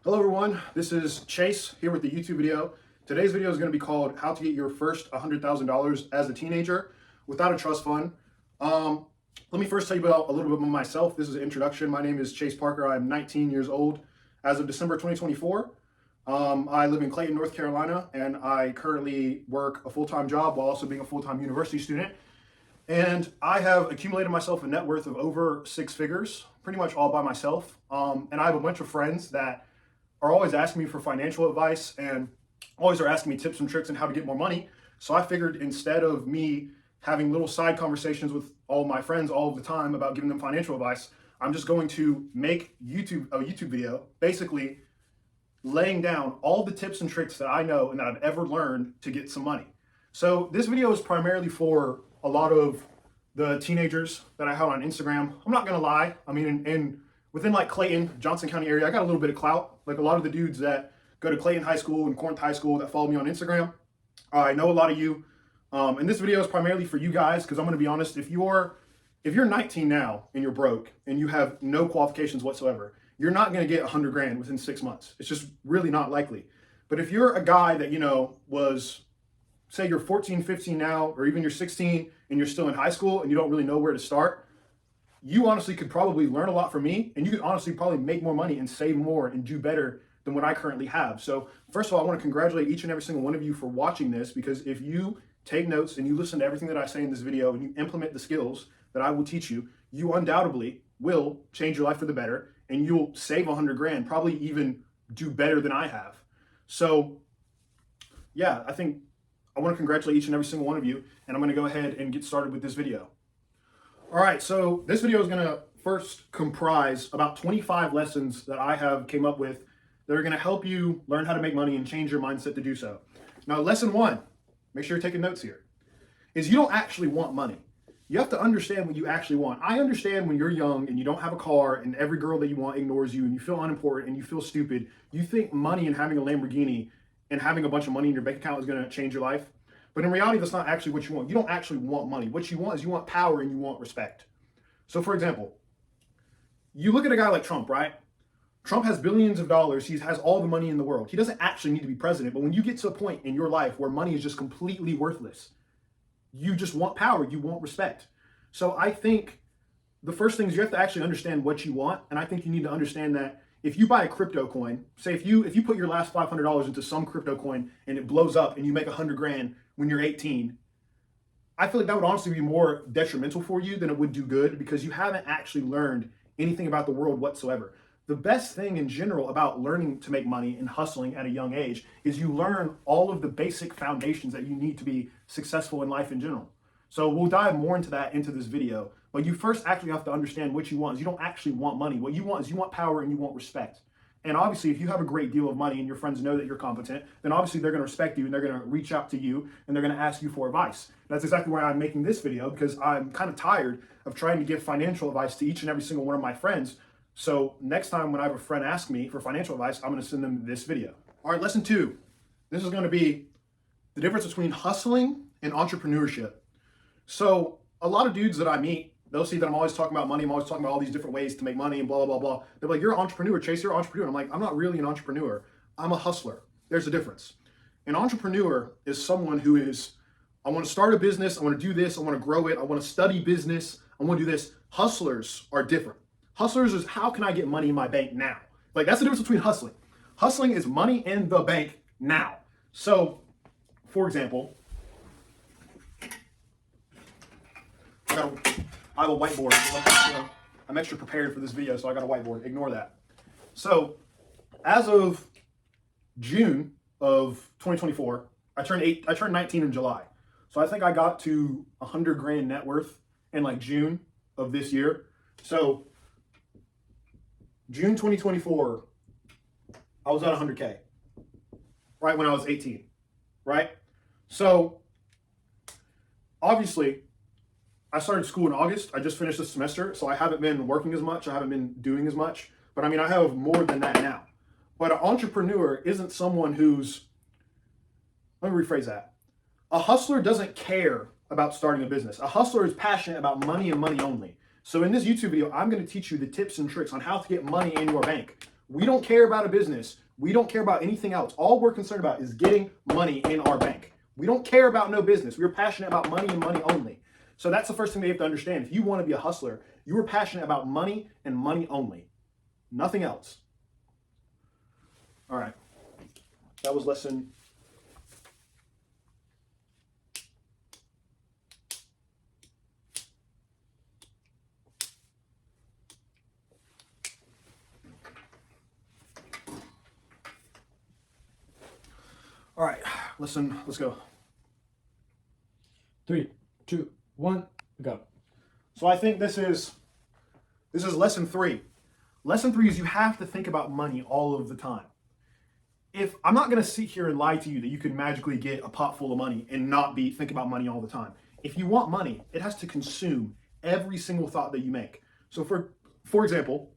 Hello everyone, this is Chase here with the YouTube video. Today's video is going to be called How to Get Your First $100,000 as a Teenager Without a Trust Fund. Let me first tell you about a little bit about myself. This is an introduction. My name is Chase Parker. I'm 19 years old as of December 2024. I live in Clayton, North Carolina, and I currently work a full-time job while also being a full-time university student. And I have accumulated myself a net worth of over 6 figures, pretty much all by myself. And I have a bunch of friends that are always asking me for financial advice and always are asking me tips and tricks on how to get more money. So I figured instead of me having little side conversations with all my friends all of the time about giving them financial advice, I'm just going to make a YouTube video basically laying down all the tips and tricks that I know and that I've ever learned to get some money. So this video is primarily for a lot of the teenagers that I have on Instagram. I'm not gonna lie, I mean, within like Clayton, Johnson County area, I got a little bit of clout. Like a lot of the dudes that go to Clayton High School and Corinth High School that follow me on Instagram, I know a lot of you. And this video is primarily for you guys because I'm going to be honest, if you're 19 now and you're broke and you have no qualifications whatsoever, you're not going to get 100 grand within 6 months. It's just really not likely. But if you're a guy that, say you're 14, 15 now, or even you're 16 and you're still in high school and you don't really know where to start, you honestly could probably learn a lot from me, and you could honestly probably make more money and save more and do better than what I currently have. So first of all, I want to congratulate each and every single one of you for watching this, because if you take notes and you listen to everything that I say in this video and you implement the skills that I will teach you, you undoubtedly will change your life for the better, and you'll save 100 grand, probably even do better than I have. So yeah, I want to congratulate each and every single one of you, and I'm going to go ahead and get started with this video. All right, so this video is going to first comprise about 25 lessons that I have came up with that are going to help you learn how to make money and change your mindset to do so. Now, lesson 1, make sure you're taking notes here, is you don't actually want money. You have to understand what you actually want. I understand when you're young and you don't have a car and every girl that you want ignores you and you feel unimportant and you feel stupid, you think money and having a Lamborghini and having a bunch of money in your bank account is going to change your life. But in reality, that's not actually what you want. You don't actually want money. What you want is you want power and you want respect. So for example, you look at a guy like Trump, right? Trump has billions of dollars. He has all the money in the world. He doesn't actually need to be president. But when you get to a point in your life where money is just completely worthless, you just want power. You want respect. So I think the first thing is you have to actually understand what you want. And I think you need to understand that if you buy a crypto coin, say if you put your last $500 into some crypto coin and it blows up and you make 100 grand when you're 18, I feel like that would honestly be more detrimental for you than it would do good, because you haven't actually learned anything about the world whatsoever. The best thing in general about learning to make money and hustling at a young age is you learn all of the basic foundations that you need to be successful in life in general. So we'll dive more into that into this video, but you first actually have to understand what you want. You don't actually want money. What you want is you want power and you want respect. And obviously, if you have a great deal of money and your friends know that you're competent, then obviously they're going to respect you and they're going to reach out to you and they're going to ask you for advice. That's exactly why I'm making this video, because I'm kind of tired of trying to give financial advice to each and every single one of my friends. So next time when I have a friend ask me for financial advice, I'm going to send them this video. All right, lesson 2. This is going to be the difference between hustling and entrepreneurship. So a lot of dudes that I meet, they'll see that I'm always talking about money. I'm always talking about all these different ways to make money and blah, blah, blah, blah. They're like, you're an entrepreneur, Chase, you're an entrepreneur. I'm like, I'm not really an entrepreneur. I'm a hustler. There's a difference. An entrepreneur is someone who is, I want to start a business. I want to do this. I want to grow it. I want to study business. I want to do this. Hustlers are different. Hustlers is, how can I get money in my bank now? Like, that's the difference between hustling. Hustling is money in the bank now. So, for example, I have a whiteboard. I'm extra prepared for this video, so I got a whiteboard. Ignore that. So, as of June of 2024, I turned 19 in July. So I think I got to 100 grand net worth in like June of this year. So June 2024, I was at 100K, right when I was 18, right? So obviously, I started school in August. I just finished the semester, so I haven't been working as much. I haven't been doing as much. But I mean, I have more than that now. But an entrepreneur isn't someone who's, let me rephrase that. A hustler doesn't care about starting a business. A hustler is passionate about money and money only. So in this YouTube video, I'm going to teach you the tips and tricks on how to get money in your bank We don't care about a business. We don't care about anything else. All we're concerned about is getting money in our bank. We don't care about no business. We're passionate about money and money only. So that's the first thing they have to understand. If you want to be a hustler, you are passionate about money and money only. Nothing else. All right. That was lesson. All right, listen, let's go. 3, 2, 1, go. So I think this is lesson 3. Lesson 3 is you have to think about money all of the time. If I'm not going to sit here and lie to you that you can magically get a pot full of money and not be thinking about money all the time. If you want money, it has to consume every single thought that you make. So for example,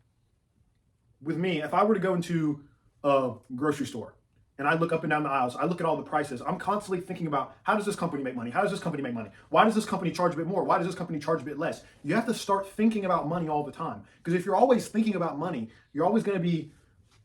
with me, if I were to go into a grocery store and I look up and down the aisles, I look at all the prices, I'm constantly thinking about, how does this company make money? How does this company make money? Why does this company charge a bit more? Why does this company charge a bit less? You have to start thinking about money all the time. Because if you're always thinking about money, you're always going to be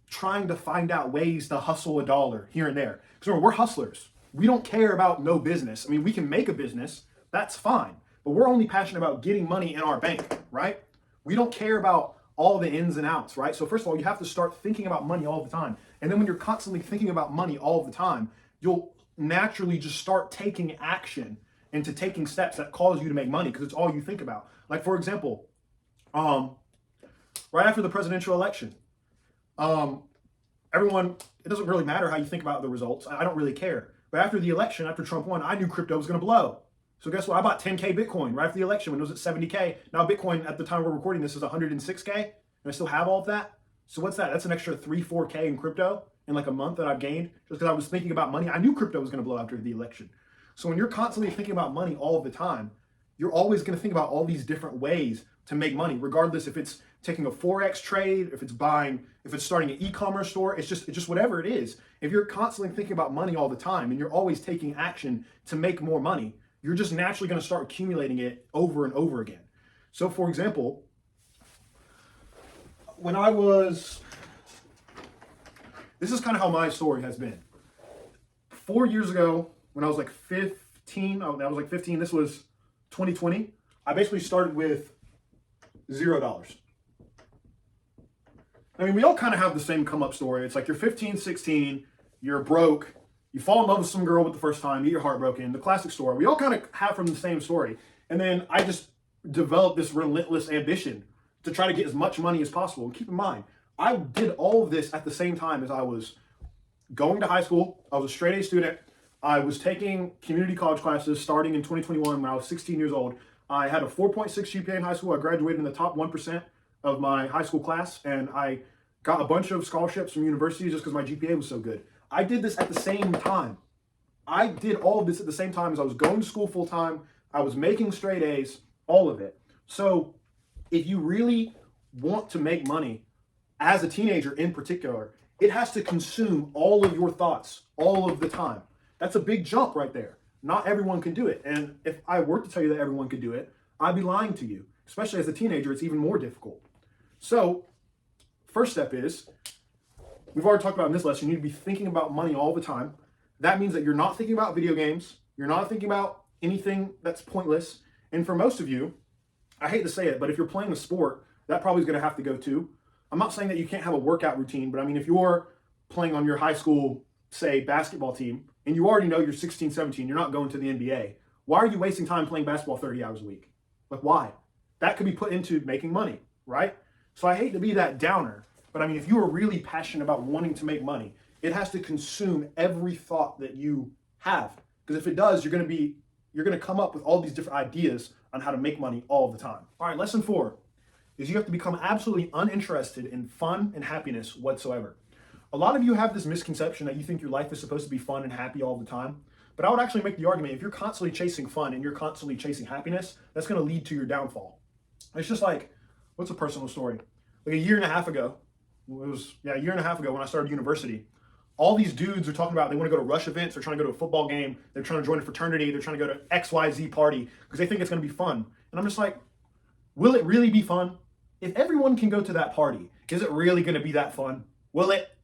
trying to find out ways to hustle a dollar here and there. Because we're hustlers. We don't care about no business. I mean, we can make a business, that's fine. But we're only passionate about getting money in our bank, right? We don't care about all the ins and outs, right? So first of all, you have to start thinking about money all the time. And then when you're constantly thinking about money all the time, you'll naturally just start taking action into taking steps that cause you to make money because it's all you think about. Like for example, right after the presidential election, everyone, it doesn't really matter how you think about the results. I don't really care. But after the election, after Trump won, I knew crypto was going to blow. So guess what? I bought 10K Bitcoin right after the election when it was at 70K. Now Bitcoin at the time we're recording this is 106K. And I still have all of that. So what's that? That's an extra 4K in crypto in like a month that I've gained just because I was thinking about money. I knew crypto was going to blow after the election. So when you're constantly thinking about money all of the time, you're always going to think about all these different ways to make money, regardless if it's taking a Forex trade, if it's starting an e-commerce store, it's just whatever it is. If you're constantly thinking about money all the time and you're always taking action to make more money, you're just naturally going to start accumulating it over and over again. So for example, this is kind of how my story has been. 4 years ago, when I was like 15, this was 2020, I basically started with $0. I mean, we all kind of have the same come up story. It's like you're 15, 16, you're broke, you fall in love with some girl with the first time, you get your heart broken, the classic story. We all kind of have from the same story. And then I just developed this relentless ambition to try to get as much money as possible. And keep in mind, I did all of this at the same time as I was going to high school. I was a straight A student. I was taking community college classes starting in 2021 when I was 16 years old. I had a 4.6 GPA in high school. I graduated in the top 1% of my high school class, and I got a bunch of scholarships from universities just because my GPA was so good. I did this at the same time. I did all of this at the same time as I was going to school full time. I was making straight A's, all of it. So if you really want to make money as a teenager in particular, it has to consume all of your thoughts all of the time. That's a big jump right there. Not everyone can do it. And if I were to tell you that everyone could do it, I'd be lying to you. Especially as a teenager, it's even more difficult. So first step is, we've already talked about in this lesson, you need to be thinking about money all the time. That means that you're not thinking about video games. You're not thinking about anything that's pointless. And for most of you, I hate to say it, but if you're playing a sport, that probably is going to have to go too. I'm not saying that you can't have a workout routine, but I mean, if you're playing on your high school, say, basketball team, and you already know you're 16, 17, you're not going to the NBA, why are you wasting time playing basketball 30 hours a week? Like, why? That could be put into making money, right? So I hate to be that downer, but I mean, if you are really passionate about wanting to make money, it has to consume every thought that you have. Because if it does, you're going to come up with all these different ideas on how to make money all the time. All right, lesson 4 is you have to become absolutely uninterested in fun and happiness whatsoever. A lot of you have this misconception that you think your life is supposed to be fun and happy all the time. But I would actually make the argument, if you're constantly chasing fun and you're constantly chasing happiness, that's going to lead to your downfall. It's just like, what's a personal story? Like a year and a half ago when I started university, all these dudes are talking about they want to go to rush events, they're trying to go to a football game, they're trying to join a fraternity, they're trying to go to XYZ party because they think it's going to be fun. And I'm just like, will it really be fun? If everyone can go to that party, is it really going to be that fun? Will it?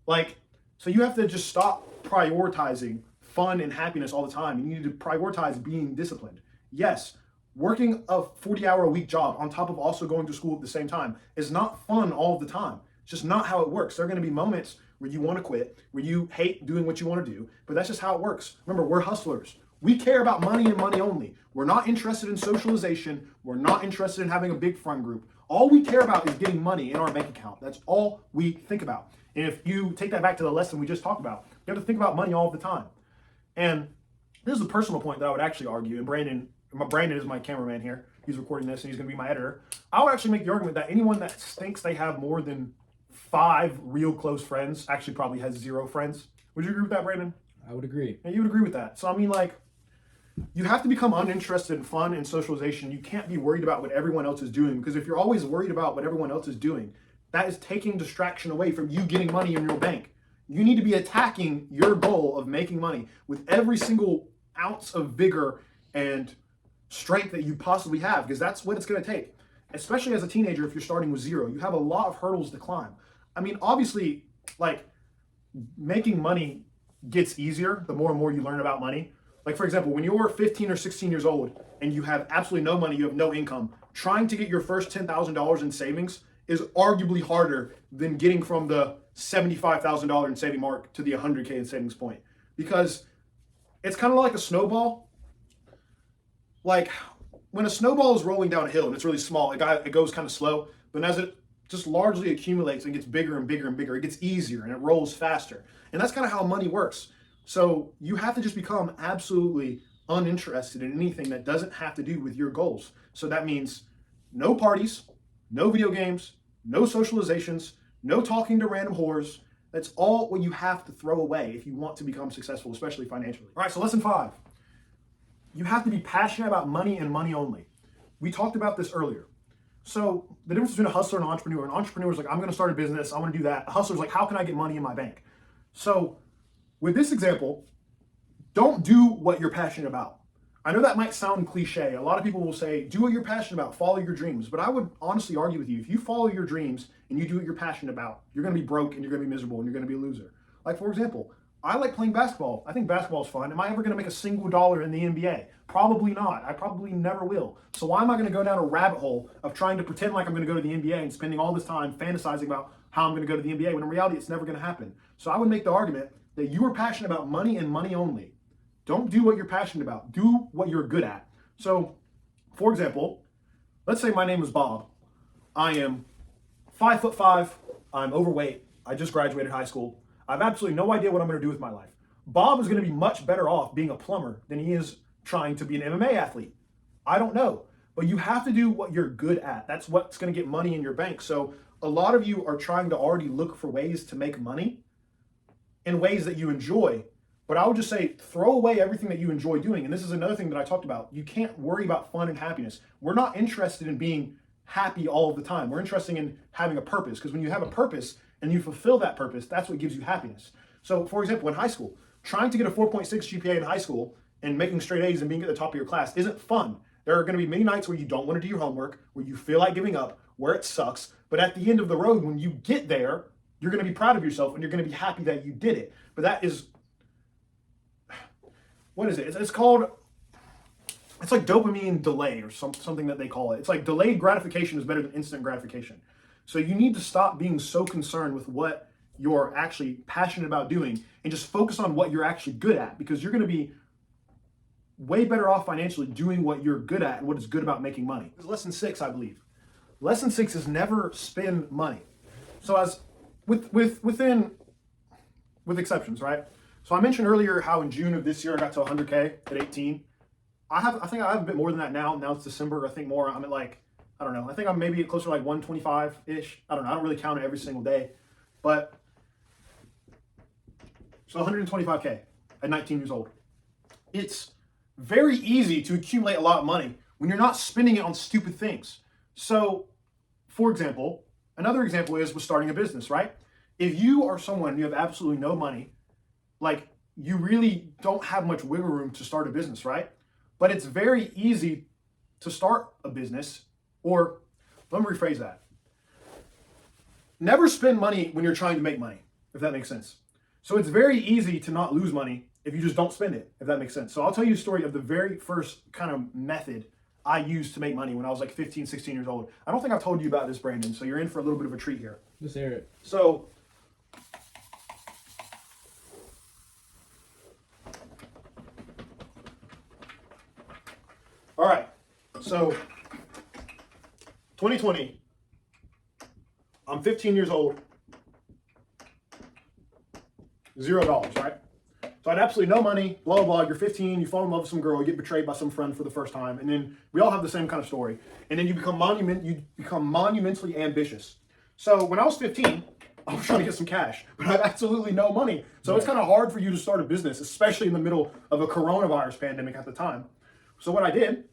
Like, so you have to just stop prioritizing fun and happiness all the time. You need to prioritize being disciplined. Yes, working a 40-hour-a-week job on top of also going to school at the same time is not fun all the time. It's just not how it works. There are going to be moments where you want to quit, where you hate doing what you want to do, but that's just how it works. Remember, we're hustlers. We care about money and money only. We're not interested in socialization. We're not interested in having a big friend group. All we care about is getting money in our bank account. That's all we think about. And if you take that back to the lesson we just talked about, you have to think about money all the time. And this is a personal point that I would actually argue, and Brandon is my cameraman here. He's recording this and he's going to be my editor. I would actually make the argument that anyone that thinks they have more than 5 real close friends actually probably has 0 friends. Would you agree with that, Brandon? I would agree. And you would agree with that. So I mean, like, you have to become uninterested in fun and socialization. You can't be worried about what everyone else is doing, because if you're always worried about what everyone else is doing, that is taking distraction away from you getting money in your bank. You need to be attacking your goal of making money with every single ounce of vigor and strength that you possibly have, because that's what it's going to take. Especially as a teenager, if you're starting with 0, you have a lot of hurdles to climb. I mean, obviously, like, making money gets easier the more and more you learn about money. Like, for example, when you're 15 or 16 years old and you have absolutely no money, you have no income, trying to get your first $10,000 in savings is arguably harder than getting from the $75,000 in saving mark to the 100K in savings point. Because it's kind of like a snowball. Like, when a snowball is rolling down a hill and it's really small, it goes kind of slow, but as it just largely accumulates and gets bigger and bigger and bigger, it gets easier and it rolls faster. And that's kind of how money works. So you have to just become absolutely uninterested in anything that doesn't have to do with your goals. So that means no parties, no video games, no socializations, no talking to random whores. That's all what you have to throw away if you want to become successful, especially financially. All right, so lesson 5. You have to be passionate about money and money only. We talked about this earlier. So the difference between a hustler and an entrepreneur is like, I'm going to start a business, I want to do that. A hustler is like, how can I get money in my bank? So with this example, don't do what you're passionate about. I know that might sound cliche. A lot of people will say, do what you're passionate about, follow your dreams. But I would honestly argue with you, if you follow your dreams and you do what you're passionate about, you're going to be broke and you're going to be miserable and you're going to be a loser. Like, for example, I like playing basketball. I think basketball is fun. Am I ever going to make a single dollar in the NBA? Probably not. I probably never will. So why am I going to go down a rabbit hole of trying to pretend like I'm going to go to the NBA and spending all this time fantasizing about how I'm going to go to the NBA when in reality it's never going to happen? So I would make the argument that you are passionate about money and money only. Don't do what you're passionate about. Do what you're good at. So, for example, let's say my name is Bob. I am 5'5". I'm overweight. I just graduated high school. I have absolutely no idea what I'm going to do with my life. Bob is going to be much better off being a plumber than he is trying to be an MMA athlete. I don't know. But you have to do what you're good at. That's what's going to get money in your bank. So a lot of you are trying to already look for ways to make money in ways that you enjoy. But I would just say, throw away everything that you enjoy doing. And this is another thing that I talked about. You can't worry about fun and happiness. We're not interested in being happy all of the time. We're interested in having a purpose, because when you have a purpose and you fulfill that purpose, that's what gives you happiness. So, for example, in high school, trying to get a 4.6 GPA in high school and making straight A's and being at the top of your class isn't fun. There are going to be many nights where you don't want to do your homework, where you feel like giving up, where it sucks. But at the end of the road, when you get there, you're going to be proud of yourself and you're going to be happy that you did it. But that is, what is it? It's called, it's like dopamine delay or something that they call it. It's like delayed gratification is better than instant gratification. So you need to stop being so concerned with what you're actually passionate about doing and just focus on what you're actually good at, because you're going to be way better off financially doing what you're good at and what is good about making money. This is lesson 6, I believe. Lesson 6 is never spend money. So as with exceptions, right? So I mentioned earlier how in June of this year I got to 100K at 18. I think I have a bit more than that now. Now it's December. I think more. I'm at like, I don't know. I think I'm maybe closer to like 125-ish. I don't know. I don't really count it every single day. But so 125K at 19 years old. It's very easy to accumulate a lot of money when you're not spending it on stupid things. So, for example, another example is with starting a business, right? If you are someone, you have absolutely no money, like you really don't have much wiggle room to start a business, right? But it's very easy to start a business, or let me rephrase that. never spend money when you're trying to make money, if that makes sense. So it's very easy to not lose money if you just don't spend it, if that makes sense. So I'll tell you a story of the very first kind of method I used to make money when I was like 15, 16 years old. I don't think I've told you about this, Brandon, so you're in for a little bit of a treat here. Let's hear it. So, all right, so 2020, I'm 15 years old, $0, right? So I had absolutely no money, blah, blah, blah. You're 15, you fall in love with some girl, you get betrayed by some friend for the first time, and then we all have the same kind of story. And then you become monumentally ambitious. So when I was 15, I was trying to get some cash, but I had absolutely no money. So it's kind of hard for you to start a business, especially in the middle of a coronavirus pandemic at the time. So what I did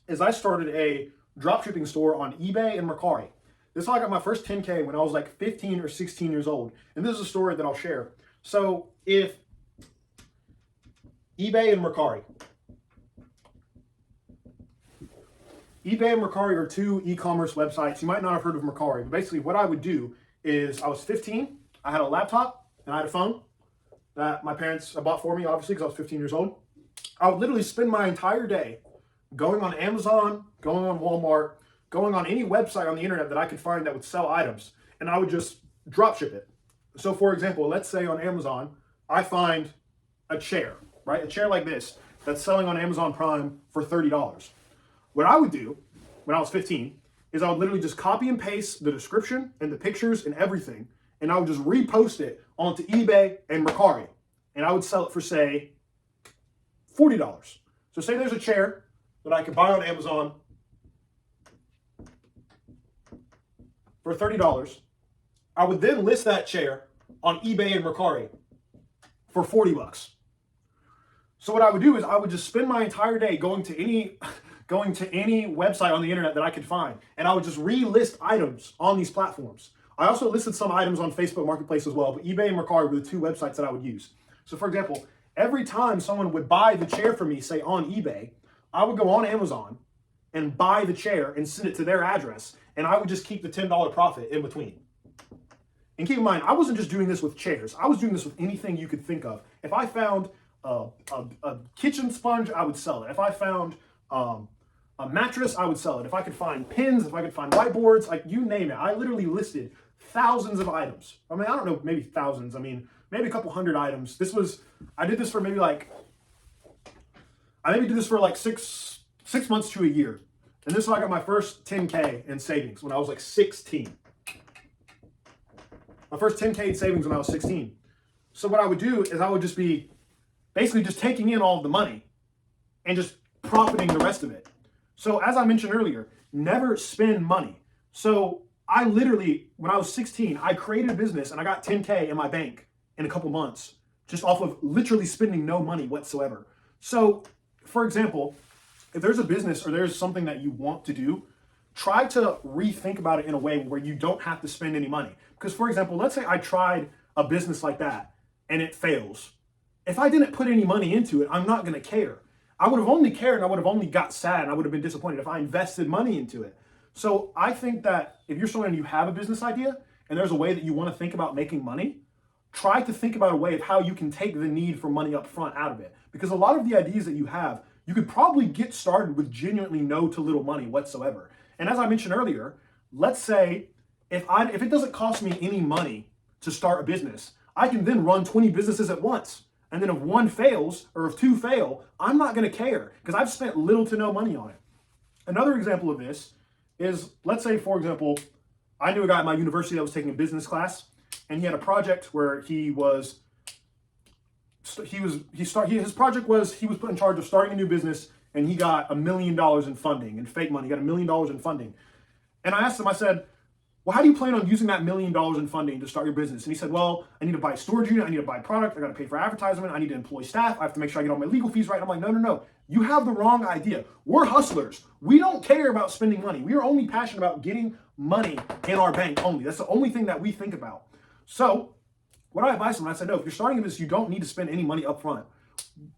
is I started a dropshipping store on eBay and Mercari. This is how I got my first 10K when I was like 15 or 16 years old. And this is a story that I'll share. So if eBay and Mercari are two e-commerce websites. You might not have heard of Mercari, but basically what I would do is I was 15, I had a laptop and I had a phone that my parents bought for me, obviously, because I was 15 years old. I would literally spend my entire day going on Amazon, going on Walmart, going on any website on the internet that I could find that would sell items, and I would just drop ship it. So for example, let's say on Amazon, I find a chair, right? A chair like this that's selling on Amazon Prime for $30. What I would do when I was 15 is I would literally just copy and paste the description and the pictures and everything, and I would just repost it onto eBay and Mercari, and I would sell it for, say, $40. So say there's a chair that I could buy on Amazon for $30. I would then list that chair on eBay and Mercari for $40. So what I would do is I would just spend my entire day going to any website on the internet that I could find, and I would just relist items on these platforms. I also listed some items on Facebook Marketplace as well, but eBay and Mercari were the two websites that I would use. So for example, every time someone would buy the chair from me, say on eBay, I would go on Amazon and buy the chair and send it to their address, and I would just keep the $10 profit in between. And keep in mind, I wasn't just doing this with chairs. I was doing this with anything you could think of. If I found a kitchen sponge, I would sell it. If I found a mattress, I would sell it. If I could find pins, if I could find whiteboards, like you name it. I literally listed thousands of items. I mean, I don't know, maybe thousands. I mean, maybe a couple hundred items. I did this for maybe like 6 months to a year. And this is how I got my first 10K in savings when I was like 16. My first 10K in savings when I was 16. So what I would do is I would just be basically just taking in all of the money and just profiting the rest of it. So as I mentioned earlier, never spend money. So I literally, when I was 16, I created a business and I got 10K in my bank in a couple months, just off of literally spending no money whatsoever. So for example, if there's a business or there's something that you want to do, try to rethink about it in a way where you don't have to spend any money. Because for example, let's say I tried a business like that and it fails. If I didn't put any money into it, I'm not going to care. I would have only cared and I would have only got sad and I would have been disappointed if I invested money into it. So I think that if you're someone and you have a business idea and there's a way that you want to think about making money, try to think about a way of how you can take the need for money up front out of it. Because a lot of the ideas that you have, you could probably get started with genuinely no to little money whatsoever. And as I mentioned earlier, let's say if it doesn't cost me any money to start a business, I can then run 20 businesses at once. And then if one fails or if two fail, I'm not going to care because I've spent little to no money on it. Another example of this is, let's say, for example, I knew a guy at my university that was taking a business class, and he had a project where his project was he was put in charge of starting a new business, and he got $1 million in funding, in fake money. He got $1 million in funding. And I asked him, I said, well, how do you plan on using that $1 million in funding to start your business? And he said, well, I need to buy a storage unit. I need to buy product. I got to pay for advertisement. I need to employ staff. I have to make sure I get all my legal fees right. I'm like, no. You have the wrong idea. We're hustlers. We don't care about spending money. We are only passionate about getting money in our bank only. That's the only thing that we think about. So what I advised him, I said, no, if you're starting a business, you don't need to spend any money up front.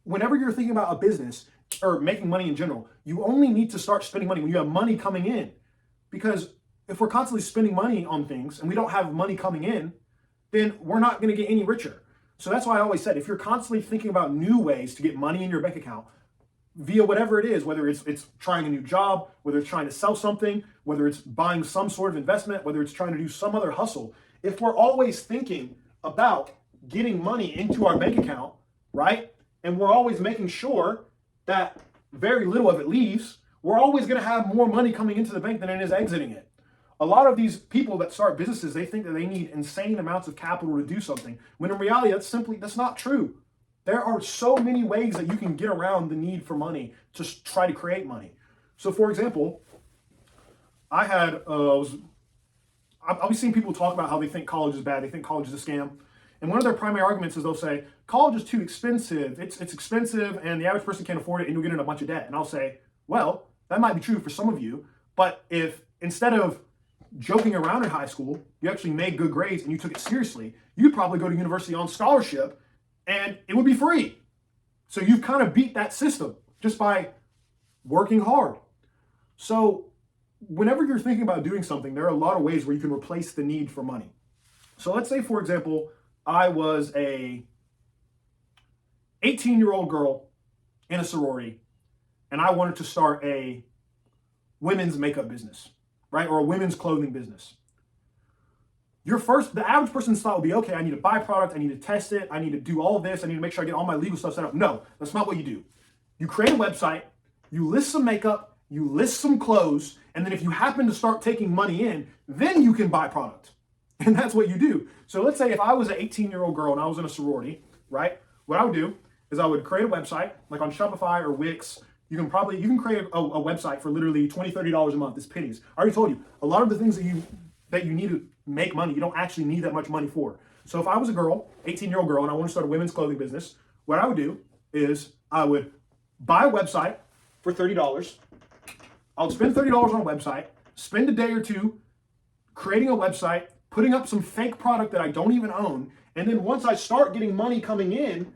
Whenever you're thinking about a business or making money in general, you only need to start spending money when you have money coming in. Because if we're constantly spending money on things and we don't have money coming in, then we're not going to get any richer. So that's why I always said, if you're constantly thinking about new ways to get money in your bank account via whatever it is, whether it's trying a new job, whether it's trying to sell something, whether it's buying some sort of investment, whether it's trying to do some other hustle, if we're always thinking about getting money into our bank account, right? And we're always making sure that very little of it leaves, we're always going to have more money coming into the bank than it is exiting it. A lot of these people that start businesses, they think that they need insane amounts of capital to do something, when in reality, that's not true. There are so many ways that you can get around the need for money to try to create money. So for example, I'll be seeing people talk about how they think college is bad, they think college is a scam. And one of their primary arguments is they'll say, college is too expensive. It's expensive and the average person can't afford it and you'll get in a bunch of debt. And I'll say, well, that might be true for some of you, but if instead of joking around in high school, you actually made good grades and you took it seriously, you'd probably go to university on scholarship and it would be free. So you've kind of beat that system just by working hard. So whenever you're thinking about doing something, there are a lot of ways where you can replace the need for money. So let's say, for example, I was a 18-year-old girl in a sorority and I wanted to start a women's makeup business, right? Or a women's clothing business. The average person's thought would be, okay, I need to buy product, I need to test it, I need to do all of this, I need to make sure I get all my legal stuff set up. No, that's not what you do. You create a website, you list some makeup, you list some clothes, and then if you happen to start taking money in, then you can buy product. And that's what you do. So let's say if I was an 18-year-old girl and I was in a sorority, right? What I would do is I would create a website, like on Shopify or Wix. You can create a website for literally $20, $30 a month. It's pennies. I already told you, a lot of the things that you need to make money, you don't actually need that much money for. So if I was a girl, 18-year-old girl, and I want to start a women's clothing business, what I would do is I would buy a website for $30. I would spend $30 on a website, spend a day or two creating a website, putting up some fake product that I don't even own, and then once I start getting money coming in,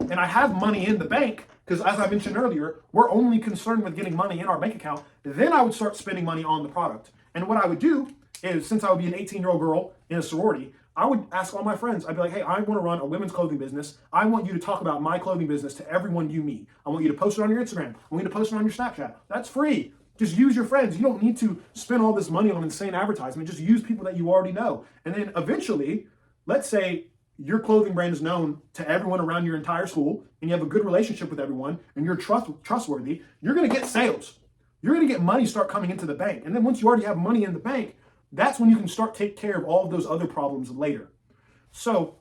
and I have money in the bank, because as I mentioned earlier, we're only concerned with getting money in our bank account, then I would start spending money on the product. And what I would do is, since I would be an 18-year-old girl in a sorority, I would ask all my friends, I'd be like, hey, I want to run a women's clothing business. I want you to talk about my clothing business to everyone you meet. I want you to post it on your Instagram. I want you to post it on your Snapchat. That's free. Just use your friends. You don't need to spend all this money on insane advertisement. Just use people that you already know. And then eventually, let's say your clothing brand is known to everyone around your entire school and you have a good relationship with everyone and you're trustworthy, you're going to get sales. You're going to get money start coming into the bank. And then once you already have money in the bank, that's when you can start take care of all of those other problems later. So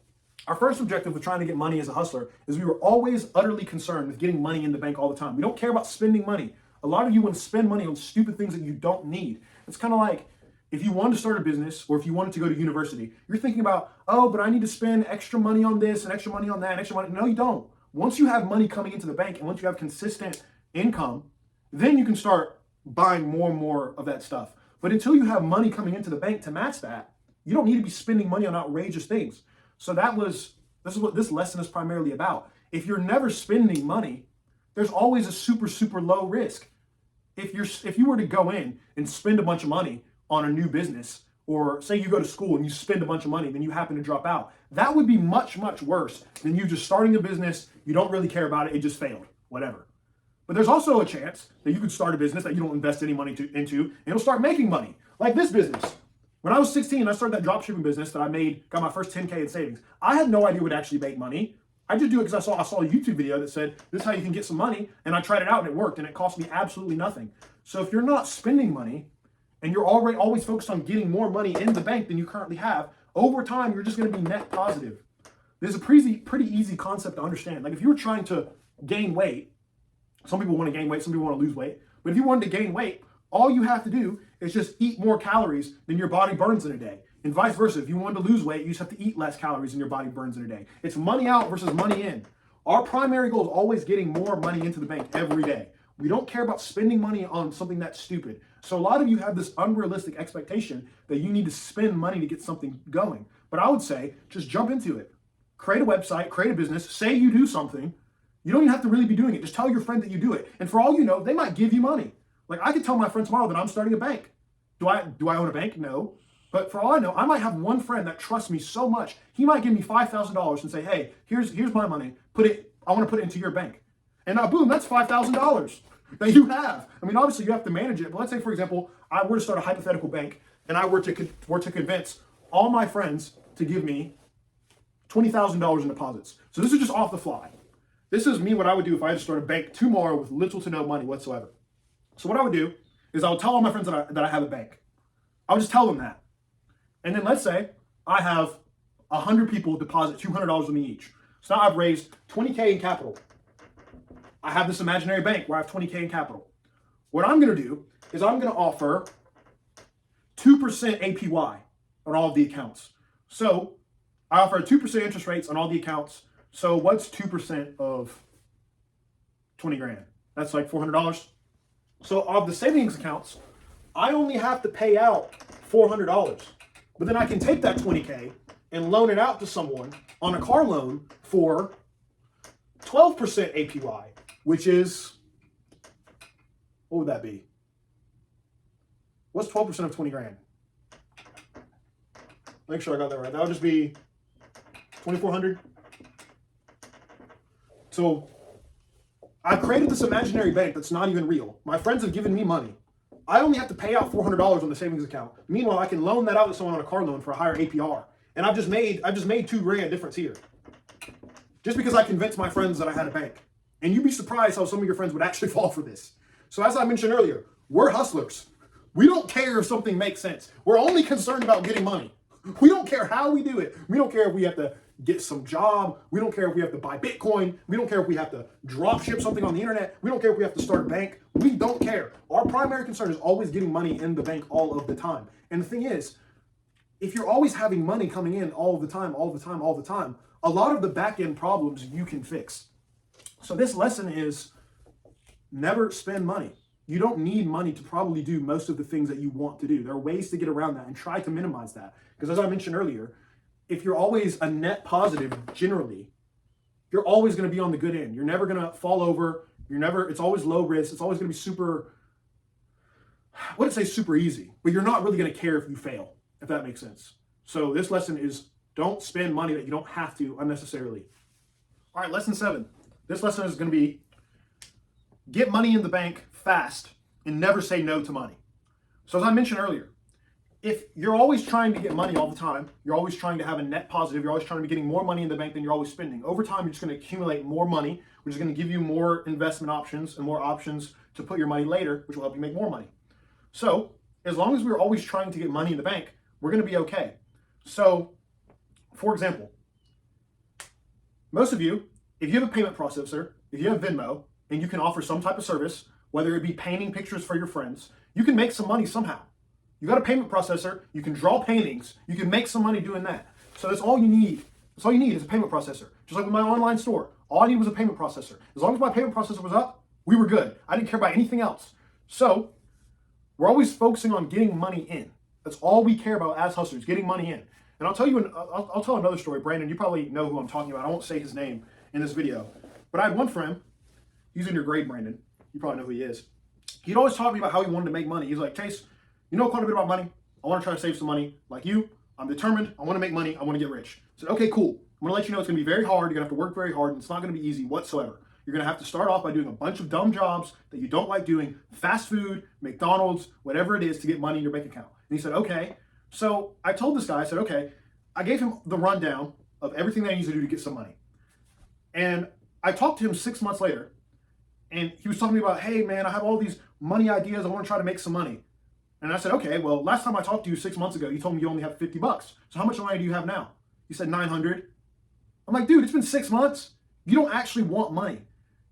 our first objective with trying to get money as a hustler is we were always utterly concerned with getting money in the bank all the time. We don't care about spending money. A lot of you want to spend money on stupid things that you don't need. It's kind of like if you wanted to start a business or if you wanted to go to university, you're thinking about, oh, but I need to spend extra money on this and extra money on that and extra money. No, you don't. Once you have money coming into the bank and once you have consistent income, then you can start buying more and more of that stuff. But until you have money coming into the bank to match that, you don't need to be spending money on outrageous things. So this is what this lesson is primarily about. If you're never spending money, there's always a super, super low risk. If you were to go in and spend a bunch of money on a new business, or say you go to school and you spend a bunch of money, then you happen to drop out, that would be much, much worse than you just starting a business, you don't really care about it, it just failed, whatever. But there's also a chance that you could start a business that you don't invest any money into, and it'll start making money. Like this business. When I was 16, I started that dropshipping business that got my first 10K in savings. I had no idea it would actually make money. I just do it because I saw a YouTube video that said, this is how you can get some money, and I tried it out and it worked, and it cost me absolutely nothing. So if you're not spending money, and you're always focused on getting more money in the bank than you currently have, over time, you're just gonna be net positive. This is a pretty easy concept to understand. Like if you were trying to gain weight, some people want to gain weight, some people want to lose weight, but if you wanted to gain weight, all you have to do is just eat more calories than your body burns in a day. And vice versa, if you wanted to lose weight, you just have to eat less calories than your body burns in a day. It's money out versus money in. Our primary goal is always getting more money into the bank every day. We don't care about spending money on something that's stupid. So a lot of you have this unrealistic expectation that you need to spend money to get something going. But I would say, just jump into it. Create a website, create a business, say you do something. You don't even have to really be doing it. Just tell your friend that you do it. And for all you know, they might give you money. Like I could tell my friend tomorrow that I'm starting a bank. Do I own a bank? No. But for all I know, I might have one friend that trusts me so much. He might give me $5,000 and say, hey, here's my money. I want to put it into your bank. And now, boom, that's $5,000 that you have. I mean, obviously you have to manage it. But let's say, for example, I were to start a hypothetical bank and I were to convince all my friends to give me $20,000 in deposits. So this is just off the fly. This is me, what I would do if I had to start a bank tomorrow with little to no money whatsoever. So what I would do is I would tell all my friends that I have a bank. I would just tell them that. And then let's say I have 100 people deposit $200 with me each. So now I've raised 20K in capital. I have this imaginary bank where I have 20K in capital. What I'm going to do is I'm going to offer 2% APY on all of the accounts. So I offer 2% interest rates on all the accounts. So what's 2% of 20 grand? That's like $400. So of the savings accounts, I only have to pay out $400. But then I can take that 20K and loan it out to someone on a car loan for 12% APY, which is, what would that be? What's 12% of 20 grand? Make sure I got that right. That would just be 2,400. So I created this imaginary bank that's not even real. My friends have given me money. I only have to pay out $400 on the savings account. Meanwhile, I can loan that out to someone on a car loan for a higher APR. And I've just made $2 grand difference here. Just because I convinced my friends that I had a bank. And you'd be surprised how some of your friends would actually fall for this. So as I mentioned earlier, we're hustlers. We don't care if something makes sense. We're only concerned about getting money. We don't care how we do it. We don't care if we have to get some job. We don't care if we have to buy Bitcoin. We don't care if we have to drop ship something on the internet. We don't care if we have to start a bank. We don't care. Our primary concern is always getting money in the bank all of the time. And the thing is, if you're always having money coming in all the time, a lot of the back end problems you can fix. So this lesson is never spend money. You don't need money to probably do most of the things that you want to do. There are ways to get around that and try to minimize that. Because as I mentioned earlier, if you're always a net positive, generally, you're always going to be on the good end. You're never going to fall over. It's always low risk. It's always going to be super, I wouldn't say super easy, but you're not really going to care if you fail, if that makes sense. So this lesson is don't spend money that you don't have to unnecessarily. All right, lesson 7. This lesson is going to be get money in the bank fast and never say no to money. So as I mentioned earlier, if you're always trying to get money all the time, you're always trying to have a net positive, you're always trying to be getting more money in the bank than you're always spending. Over time, you're just going to accumulate more money, which is going to give you more investment options and more options to put your money later, which will help you make more money. So as long as we're always trying to get money in the bank, we're going to be okay. So for example, most of you, if you have a payment processor, if you have Venmo, and you can offer some type of service, whether it be painting pictures for your friends, you can make some money somehow. You got a payment processor, you can draw paintings, you can make some money doing that. So that's all you need. That's all you need is a payment processor. Just like with my online store, all I needed was a payment processor. As long as my payment processor was up, we were good. I didn't care about anything else. So we're always focusing on getting money in. That's all we care about as hustlers, getting money in. And I'll tell you, I'll tell another story. Brandon, you probably know who I'm talking about. I won't say his name in this video, but I had one friend. He's in your grade, Brandon. You probably know who he is. He'd always talk to me about how he wanted to make money. He's like, Chase, you know quite a bit about money. I want to try to save some money. Like you, I'm determined. I want to make money. I want to get rich. I said, okay, cool. I'm going to let you know it's going to be very hard. You're going to have to work very hard, and it's not going to be easy whatsoever. You're going to have to start off by doing a bunch of dumb jobs that you don't like doing, fast food, McDonald's, whatever it is to get money in your bank account. And he said, okay. So I told this guy, I said, okay. I gave him the rundown of everything that he needs to do to get some money. And I talked to him 6 months later, and he was talking to me about, hey man, I have all these money ideas. I want to try to make some money. And I said, okay, well, last time I talked to you 6 months ago, you told me you only have $50. So how much money do you have now? He said 900. I'm like, dude, it's been 6 months. You don't actually want money.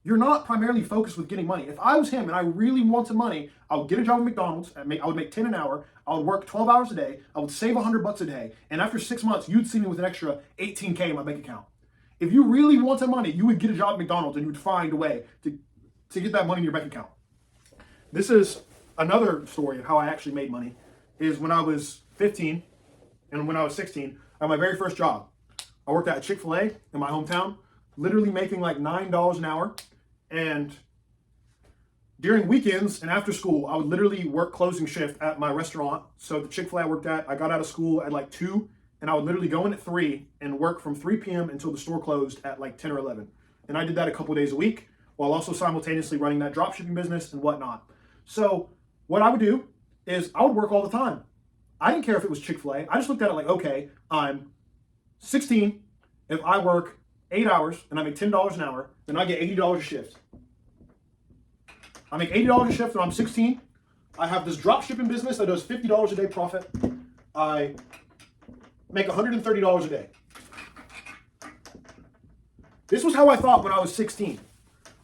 You're not primarily focused with getting money. If I was him and I really wanted money, I would get a job at McDonald's. I would make 10 an hour. I would work 12 hours a day. I would save $100 a day. And after 6 months, you'd see me with an extra 18K in my bank account. If you really wanted money, you would get a job at McDonald's and you would find a way to get that money in your bank account. This is another story of how I actually made money. Is when I was 15 and when I was 16, I had my very first job. I worked at a Chick-fil-A in my hometown, literally making like $9 an hour. And during weekends and after school, I would literally work closing shift at my restaurant. So the Chick-fil-A I worked at, I got out of school at like 2, and I would literally go in at 3 and work from 3 p.m. until the store closed at like 10 or 11. And I did that a couple days a week while also simultaneously running that dropshipping business and whatnot. So what I would do is I would work all the time. I didn't care if it was Chick-fil-A. I just looked at it like, okay, I'm 16. If I work 8 hours and I make $10 an hour, then I get $80 a shift. I make $80 a shift and I'm 16. I have this drop shipping business that does $50 a day profit. I make $130 a day. This was how I thought when I was 16.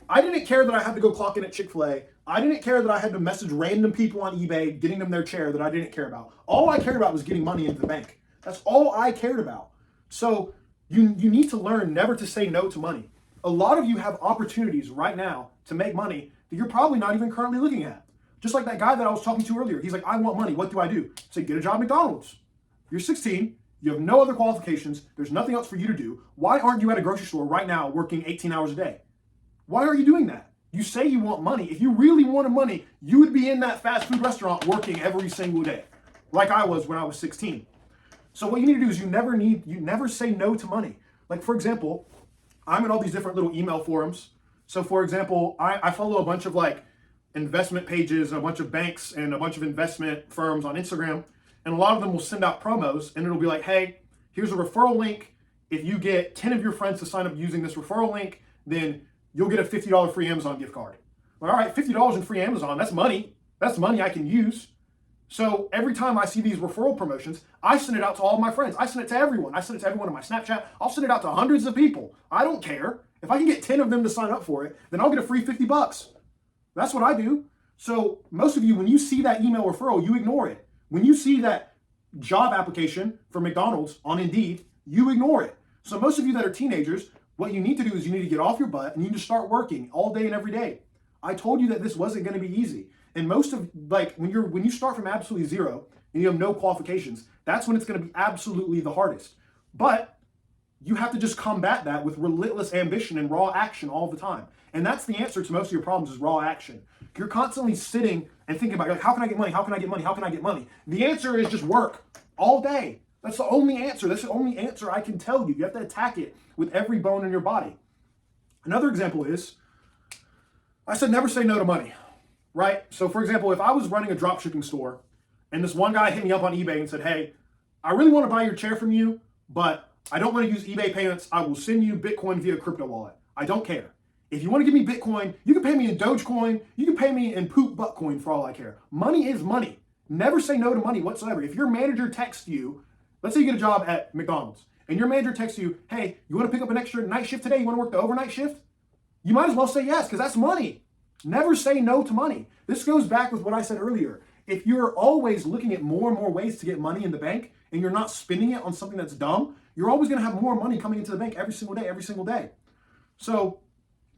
I didn't care that I had to go clock in at Chick-fil-A. I didn't care that I had to message random people on eBay, getting them their chair that I didn't care about. All I cared about was getting money into the bank. That's all I cared about. So you need to learn never to say no to money. A lot of you have opportunities right now to make money that you're probably not even currently looking at. Just like that guy that I was talking to earlier. He's like, I want money. What do I do? Say, get a job at McDonald's. You're 16. You have no other qualifications. There's nothing else for you to do. Why aren't you at a grocery store right now working 18 hours a day? Why are you doing that? You say you want money. If you really wanted money, you would be in that fast food restaurant working every single day, like I was when I was 16. So what you need to do is you never say no to money. Like, for example, I'm in all these different little email forums. So for example, I follow a bunch of like investment pages, a bunch of banks and a bunch of investment firms on Instagram. And a lot of them will send out promos and it'll be like, hey, here's a referral link. If you get 10 of your friends to sign up using this referral link, then you'll get a $50 free Amazon gift card. Well, all right, $50 in free Amazon, that's money. That's money I can use. So every time I see these referral promotions, I send it out to all my friends. I send it to everyone. I send it to everyone in my Snapchat. I'll send it out to hundreds of people. I don't care. If I can get 10 of them to sign up for it, then I'll get a free $50. That's what I do. So most of you, when you see that email referral, you ignore it. When you see that job application for McDonald's on Indeed, you ignore it. So most of you that are teenagers, what you need to do is you need to get off your butt and you need to start working all day and every day. I told you that this wasn't going to be easy. And most of, like, when you start from absolutely zero and you have no qualifications, that's when it's going to be absolutely the hardest. But you have to just combat that with relentless ambition and raw action all the time. And that's the answer to most of your problems is raw action. You're constantly sitting and thinking about, like, how can I get money? How can I get money? How can I get money? The answer is just work all day. That's the only answer. That's the only answer I can tell you. You have to attack it with every bone in your body. Another example is, I said never say no to money, right? So for example, if I was running a drop shipping store and this one guy hit me up on eBay and said, hey, I really want to buy your chair from you, but I don't want to use eBay payments. I will send you Bitcoin via crypto wallet. I don't care. If you want to give me Bitcoin, you can pay me in Dogecoin. You can pay me in poop butt coin for all I care. Money is money. Never say no to money whatsoever. If your manager texts you, let's say you get a job at McDonald's and your manager texts you, hey, you want to pick up an extra night shift today? You want to work the overnight shift? You might as well say yes, because that's money. Never say no to money. This goes back with what I said earlier. If you're always looking at more and more ways to get money in the bank and you're not spending it on something that's dumb, you're always going to have more money coming into the bank every single day. So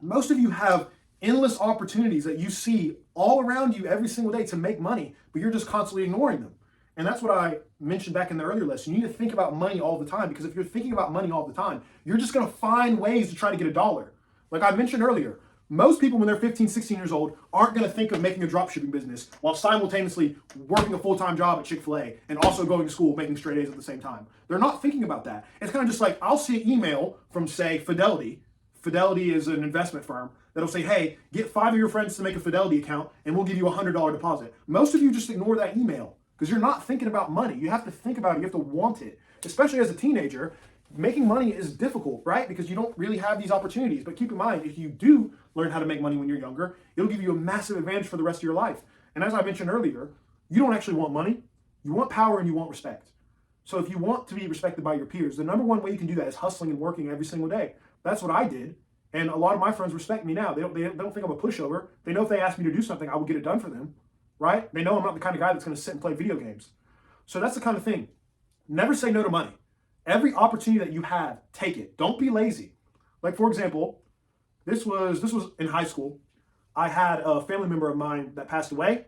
most of you have endless opportunities that you see all around you every single day to make money, but you're just constantly ignoring them. And that's what I mentioned back in the earlier lesson. You need to think about money all the time, because if you're thinking about money all the time, you're just going to find ways to try to get a dollar. Like I mentioned earlier, most people when they're 15, 16 years old aren't going to think of making a dropshipping business while simultaneously working a full-time job at Chick-fil-A and also going to school making straight A's at the same time. They're not thinking about that. It's kind of just like, I'll see an email from, say, Fidelity. Fidelity is an investment firm that'll say, hey, get 5 of your friends to make a Fidelity account and we'll give you a $100 deposit. Most of you just ignore that email because you're not thinking about money. You have to think about it. You have to want it. Especially as a teenager, making money is difficult, right? Because you don't really have these opportunities. But keep in mind, if you do learn how to make money when you're younger, it'll give you a massive advantage for the rest of your life. And as I mentioned earlier, you don't actually want money. You want power and you want respect. So if you want to be respected by your peers, the number one way you can do that is hustling and working every single day. That's what I did. And a lot of my friends respect me now. They don't think I'm a pushover. They know if they ask me to do something, I will get it done for them, right? They know I'm not the kind of guy that's going to sit and play video games. So that's the kind of thing. Never say no to money. Every opportunity that you have, take it. Don't be lazy. Like, for example, this was in high school. I had a family member of mine that passed away.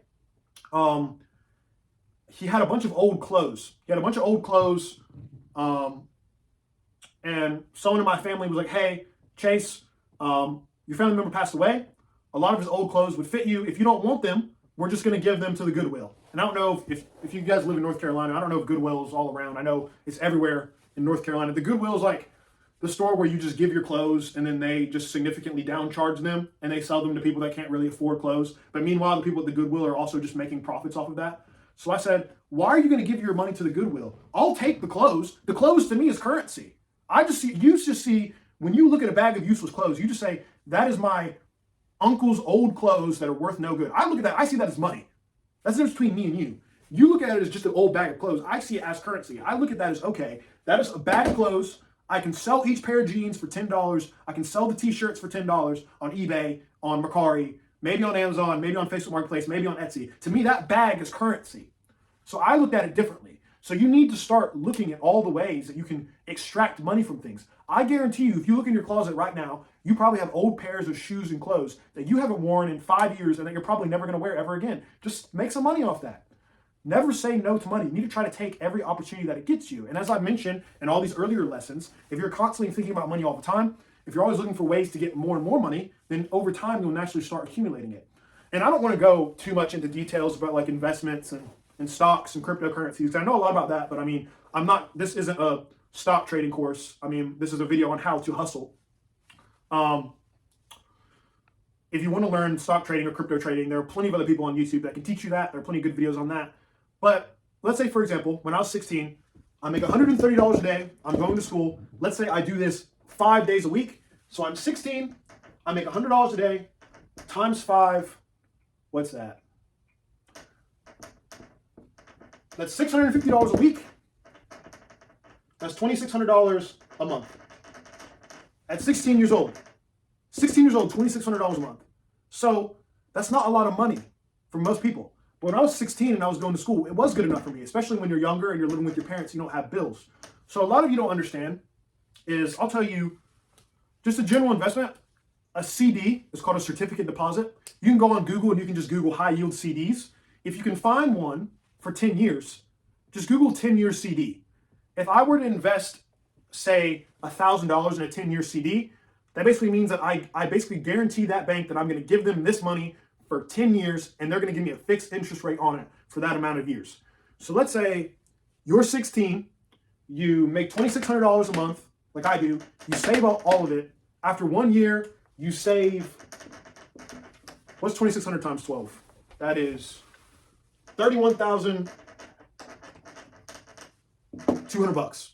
He had a bunch of old clothes. And someone in my family was like, hey, Chase, your family member passed away. A lot of his old clothes would fit you. If you don't want them, we're just going to give them to the Goodwill. And I don't know if you guys live in North Carolina, I don't know if Goodwill is all around. I know it's everywhere in North Carolina. The Goodwill is like the store where you just give your clothes and then they just significantly downcharge them and they sell them to people that can't really afford clothes. But meanwhile, the people at the Goodwill are also just making profits off of that. So I said, why are you going to give your money to the Goodwill? I'll take the clothes. The clothes to me is currency. You just see, when you look at a bag of useless clothes, you just say, that is my uncle's old clothes that are worth no good. I look at that, I see that as money. That's the difference between me and you. You look at it as just an old bag of clothes. I see it as currency. I look at that as, okay, that is a bag of clothes. I can sell each pair of jeans for $10. I can sell the t-shirts for $10 on eBay, on Mercari, maybe on Amazon, maybe on Facebook Marketplace, maybe on Etsy. To me, that bag is currency. So I looked at it differently. So you need to start looking at all the ways that you can extract money from things. I guarantee you, if you look in your closet right now, you probably have old pairs of shoes and clothes that you haven't worn in 5 years and that you're probably never going to wear ever again. Just make some money off that. Never say no to money. You need to try to take every opportunity that it gets you. And as I mentioned in all these earlier lessons, if you're constantly thinking about money all the time, if you're always looking for ways to get more and more money, then over time you'll naturally start accumulating it. And I don't want to go too much into details about like investments and stocks and cryptocurrencies. I know a lot about that, but I mean, this isn't a stock trading course. I mean, this is a video on how to hustle. If you want to learn stock trading or crypto trading, there are plenty of other people on YouTube that can teach you that. There are plenty of good videos on that. But let's say, for example, when I was 16, I make $130 a day. I'm going to school. Let's say I do this 5 days a week. So I'm 16. I make $100 a day times 5. What's that? That's $650 a week. That's $2,600 a month. At 16 years old. 16 years old, $2,600 a month. So that's not a lot of money for most people. But when I was 16 and I was going to school, it was good enough for me, especially when you're younger and you're living with your parents, you don't have bills. So a lot of you don't understand is, I'll tell you, just a general investment, a CD is called a certificate deposit. You can go on Google and you can just Google high yield CDs. If you can find one for 10 years, just Google 10-year CD. If I were to invest, say, $1,000 in a 10-year CD, that basically means that I basically guarantee that bank that I'm going to give them this money for 10 years, and they're going to give me a fixed interest rate on it for that amount of years. So let's say you're 16, you make $2,600 a month, like I do, you save all of it. After 1 year, you save, what's 2,600 times 12? That is $31,200.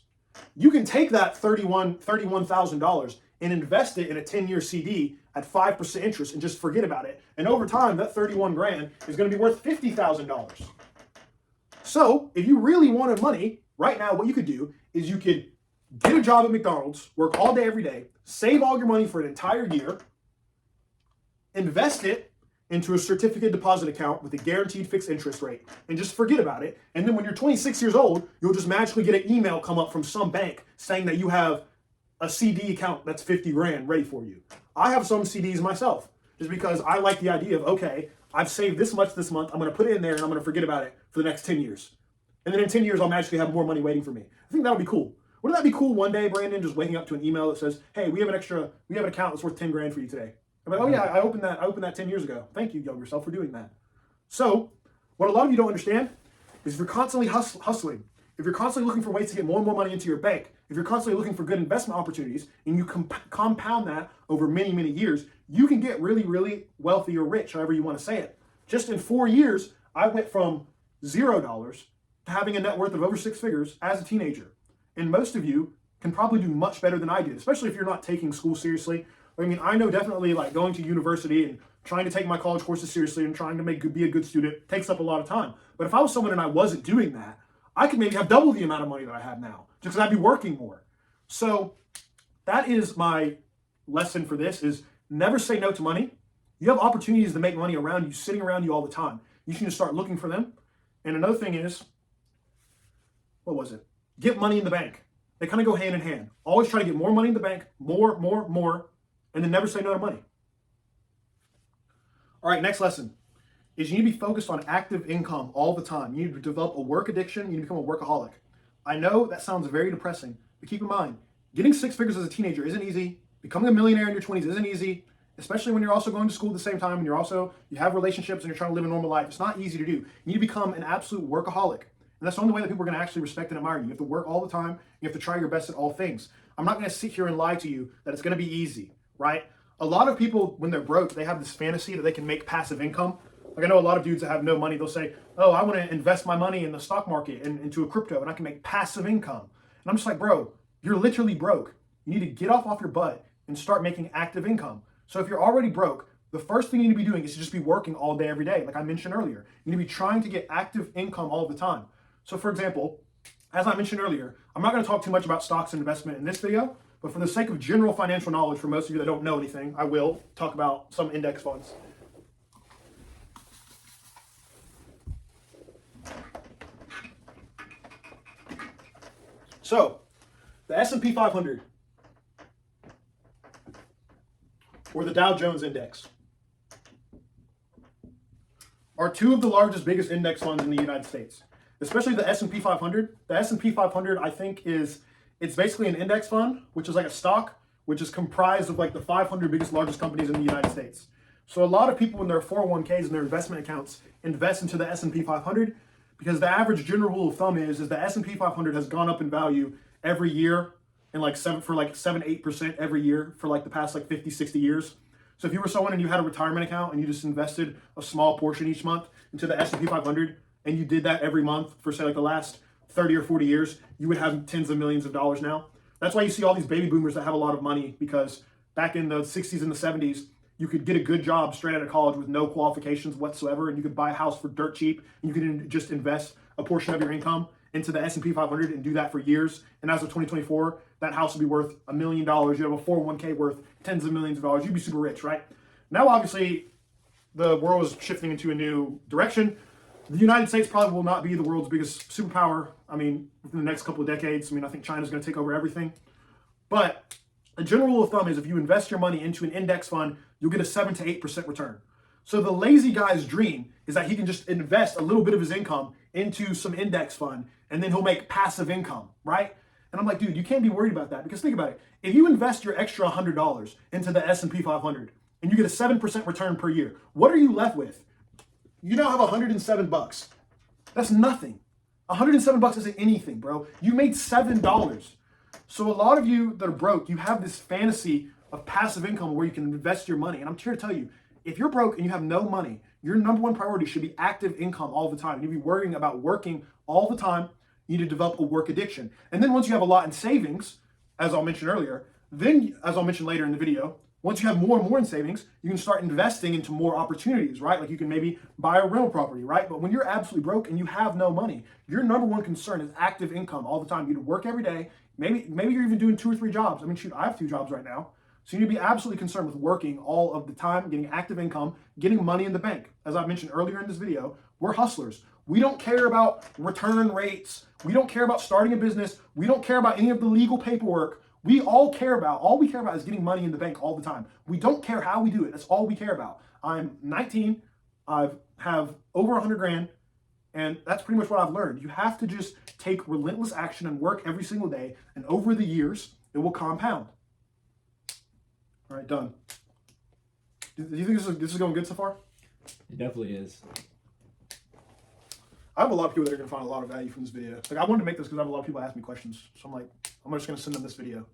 You can take that $31,000 and invest it in a 10-year CD at 5% interest and just forget about it. And over time, that 31 grand is going to be worth $50,000. So if you really wanted money, right now, what you could do is you could get a job at McDonald's, work all day, every day, save all your money for an entire year, invest it into a certificate deposit account with a guaranteed fixed interest rate, and just forget about it. And then when you're 26 years old, you'll just magically get an email come up from some bank saying that you have a CD account that's 50 grand ready for you. I have some CDs myself, just because I like the idea of, okay, I've saved this much this month, I'm going to put it in there and I'm going to forget about it for the next 10 years. And then in 10 years, I'll magically have more money waiting for me. I think that'll be cool. Wouldn't that be cool one day, Brandon, just waking up to an email that says, hey, we have an account that's worth 10 grand for you today. I'm like, oh yeah, I opened that 10 years ago. Thank you, younger self, for doing that. So what a lot of you don't understand is if you're constantly hustling, if you're constantly looking for ways to get more and more money into your bank, if you're constantly looking for good investment opportunities, and you compound that over many, many years, you can get really, really wealthy or rich, however you want to say it. Just in 4 years, I went from $0 to having a net worth of over 6 figures as a teenager. And most of you can probably do much better than I did, especially if you're not taking school seriously. I mean, I know definitely like going to university and trying to take my college courses seriously and trying to be a good student takes up a lot of time. But if I was someone and I wasn't doing that, I could maybe have double the amount of money that I have now, just because I'd be working more. So that is my lesson for this, is never say no to money. You have opportunities to make money around you, sitting around you all the time. You should just start looking for them. And another thing is, what was it? Get money in the bank. They kind of go hand in hand. Always try to get more money in the bank, more, and then never say no to money. All right, next lesson is you need to be focused on active income all the time. You need to develop a work addiction. You need to become a workaholic. I know that sounds very depressing, but keep in mind, getting 6 figures as a teenager isn't easy. Becoming a millionaire in your 20s isn't easy. especially when you're also going to school at the same time and you have relationships and you're trying to live a normal life. It's not easy to do. You need to become an absolute workaholic. And that's the only way that people are going to actually respect and admire you. You have to work all the time. You have to try your best at all things. I'm not going to sit here and lie to you that it's going to be easy, right? A lot of people, when they're broke, they have this fantasy that they can make passive income. Like I know a lot of dudes that have no money, they'll say, oh, I want to invest my money in the stock market and into a crypto and I can make passive income. And I'm just like, bro, you're literally broke. You need to get off your butt and start making active income. So if you're already broke, the first thing you need to be doing is to just be working all day, every day. Like I mentioned earlier, you need to be trying to get active income all the time. So for example, as I mentioned earlier, I'm not going to talk too much about stocks and investment in this video, but for the sake of general financial knowledge for most of you that don't know anything, I will talk about some index funds. So, the S&P 500 or the Dow Jones Index are two of the largest, biggest index funds in the United States. Especially the S&P 500. The S&P 500, I think, it's basically an index fund, which is like a stock, which is comprised of like the 500 biggest, largest companies in the United States. So a lot of people in their 401ks and their investment accounts invest into the S&P 500 because the average general rule of thumb is the S&P 500 has gone up in value every year and like 7-8% every year for like the past like 50, 60 years. So if you were someone and you had a retirement account and you just invested a small portion each month into the S&P 500 and you did that every month for say like the last 30 or 40 years, you would have tens of millions of dollars now. That's why you see all these baby boomers that have a lot of money, because back in the 60s and the 70s, you could get a good job straight out of college with no qualifications whatsoever, and you could buy a house for dirt cheap, and you could just invest a portion of your income into the S&P 500 and do that for years. And as of 2024, that house would be worth $1 million. You have a 401k worth tens of millions of dollars. You'd be super rich, right? Now, obviously, the world is shifting into a new direction. The United States probably will not be the world's biggest superpower. I mean, within the next couple of decades. I mean, I think China's going to take over everything. But a general rule of thumb is if you invest your money into an index fund, you'll get a 7 to 8% return. So the lazy guy's dream is that he can just invest a little bit of his income into some index fund and then he'll make passive income, right? And I'm like, dude, you can't be worried about that, because think about it. If you invest your extra $100 into the S&P 500 and you get a 7% return per year, what are you left with? You now have 107 bucks. That's nothing. 107 bucks isn't anything, bro. You made $7. So a lot of you that are broke, you have this fantasy of passive income where you can invest your money. And I'm here to tell you, if you're broke and you have no money, your number one priority should be active income all the time. You need to be worrying about working all the time. You need to develop a work addiction. And then once you have a lot in savings, as I'll mention earlier, then as I'll mention later in the video, once you have more and more in savings, you can start investing into more opportunities, right? Like you can maybe buy a rental property, right? But when you're absolutely broke and you have no money, your number one concern is active income all the time. You need to work every day. Maybe you're even doing 2 or 3 jobs. I mean, shoot, I have 2 jobs right now. So you need to be absolutely concerned with working all of the time, getting active income, getting money in the bank. As I mentioned earlier in this video, we're hustlers. We don't care about return rates. We don't care about starting a business. We don't care about any of the legal paperwork. All we care about is getting money in the bank all the time. We don't care how we do it. That's all we care about. I'm 19. I have over 100 grand. And that's pretty much what I've learned. You have to just take relentless action and work every single day. And over the years, it will compound. All right, done. Do you think this is going good so far? It definitely is. I have a lot of people that are going to find a lot of value from this video. Like, I wanted to make this because I have a lot of people ask me questions. So I'm like, I'm just going to send them this video.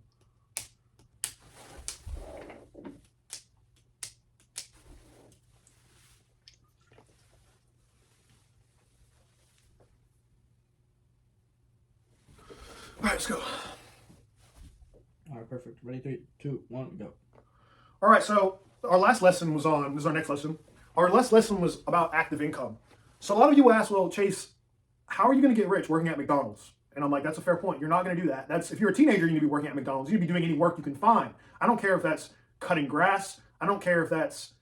All right, let's go. All right, perfect. Ready? 3, 2, 1, go. All right, so our last lesson was on, this is our next lesson. Our last lesson was about active income. So a lot of you ask, well, Chase, how are you going to get rich working at McDonald's? And I'm like, that's a fair point. You're not going to do that. If you're a teenager, you need to be working at McDonald's. You need to be doing any work you can find. I don't care if that's cutting grass. I don't care if that's,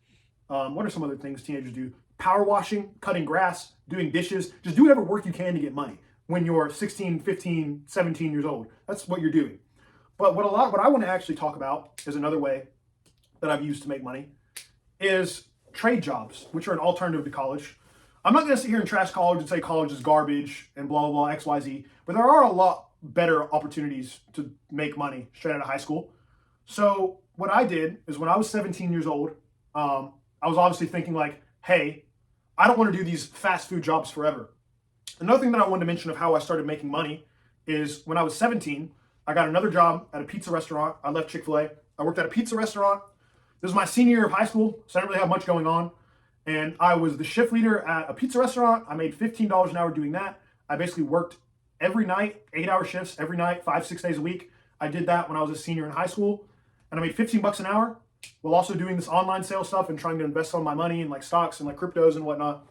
what are some other things teenagers do? Power washing, cutting grass, doing dishes. Just do whatever work you can to get money when you're 16, 15, 17 years old. That's what you're doing. But what I want to actually talk about is another way that I've used to make money is trade jobs, which are an alternative to college. I'm not going to sit here and trash college and say college is garbage and blah, blah, blah, X, Y, Z, but there are a lot better opportunities to make money straight out of high school. So what I did is when I was 17 years old, I was obviously thinking like, hey, I don't want to do these fast food jobs forever. Another thing that I wanted to mention of how I started making money is when I was 17, I got another job at a pizza restaurant. I left Chick-fil-A. I worked at a pizza restaurant. This was my senior year of high school, so I didn't really have much going on. And I was the shift leader at a pizza restaurant. I made $15 an hour doing that. I basically worked every night, 8-hour shifts every night, 5-6 days a week. I did that when I was a senior in high school, and I made 15 bucks an hour while also doing this online sales stuff and trying to invest all my money in like stocks and like cryptos and whatnot.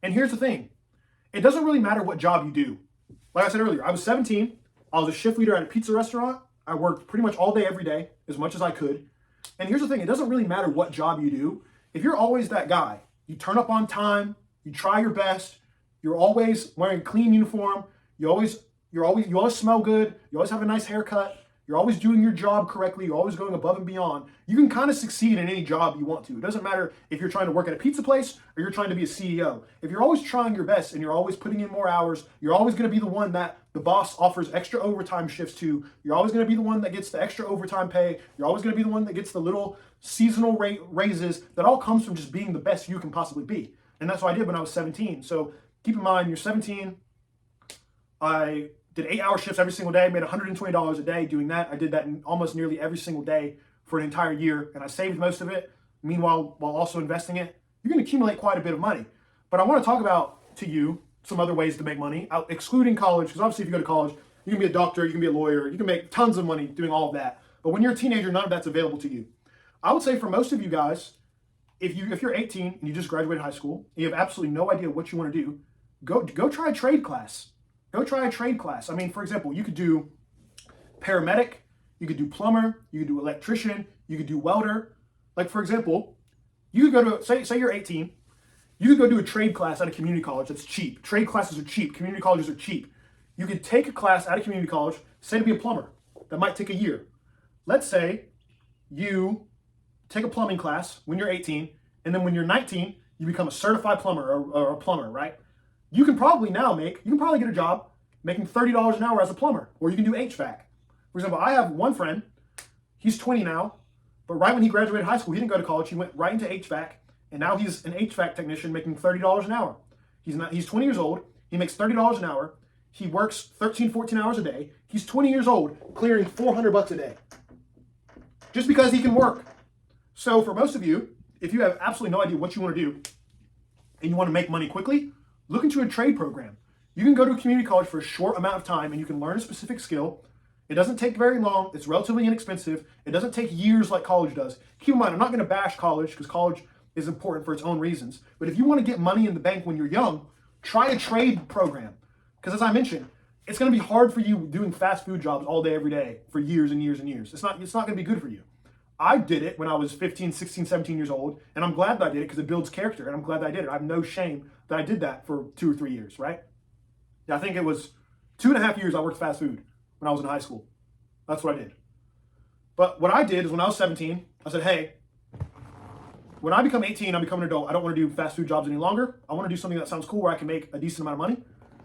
And here's the thing. It doesn't really matter what job you do. Like I said earlier, I was 17. I was a shift leader at a pizza restaurant. I worked pretty much all day, every day, as much as I could. And here's the thing. It doesn't really matter what job you do. If you're always that guy, you turn up on time, you try your best, you're always wearing a clean uniform, you always smell good, you always have a nice haircut, you're always doing your job correctly, you're always going above and beyond, you can kind of succeed in any job you want to. It doesn't matter if you're trying to work at a pizza place or you're trying to be a CEO. If you're always trying your best and you're always putting in more hours, you're always going to be the one that the boss offers extra overtime shifts to. You're always going to be the one that gets the extra overtime pay. You're always going to be the one that gets the little seasonal raises. That all comes from just being the best you can possibly be. And that's what I did when I was 17. So keep in mind, you're 17. I did 8-hour shifts every single day, made $120 a day doing that. I did that in almost nearly every single day for an entire year, and I saved most of it. Meanwhile, while also investing it, you're going to accumulate quite a bit of money. But I want to talk about to you some other ways to make money, excluding college, because obviously if you go to college, you can be a doctor, you can be a lawyer, you can make tons of money doing all of that. But when you're a teenager, none of that's available to you. I would say for most of you guys, if you're 18 and you just graduated high school, and you have absolutely no idea what you want to do, go try a trade class. Go try a trade class. I mean, for example, you could do paramedic, you could do plumber, you could do electrician, you could do welder. Like, for example, you could go to, say you're 18, you could go do a trade class at a community college that's cheap. Trade classes are cheap. Community colleges are cheap. You could take a class at a community college, say to be a plumber. That might take a year. Let's say you take a plumbing class when you're 18, and then when you're 19, you become a certified plumber or a plumber, right? You can probably get a job making $30 an hour as a plumber, or you can do HVAC. For example, I have one friend, he's 20 now, but right when he graduated high school, he didn't go to college, he went right into HVAC, and now he's an HVAC technician making $30 an hour. He's 20 years old, he makes $30 an hour, he works 13, 14 hours a day, he's 20 years old, clearing $400 a day. Just because he can work. So for most of you, if you have absolutely no idea what you want to do, and you want to make money quickly, look into a trade program. You can go to a community college for a short amount of time and you can learn a specific skill. It doesn't take very long. It's relatively inexpensive. It doesn't take years like college does. Keep in mind, I'm not going to bash college because college is important for its own reasons. But if you want to get money in the bank when you're young, try a trade program. Because as I mentioned, it's going to be hard for you doing fast food jobs all day, every day for years and years and years. It's not going to be good for you. I did it when I was 15, 16, 17 years old, and I'm glad that I did it because it builds character, and I'm glad that I did it. I have no shame that I did that for 2 or 3 years, right? Yeah, I think it was 2.5 years I worked fast food when I was in high school. That's what I did. But what I did is when I was 17, I said, hey, when I become 18, I become an adult. I don't want to do fast food jobs any longer. I want to do something that sounds cool where I can make a decent amount of money.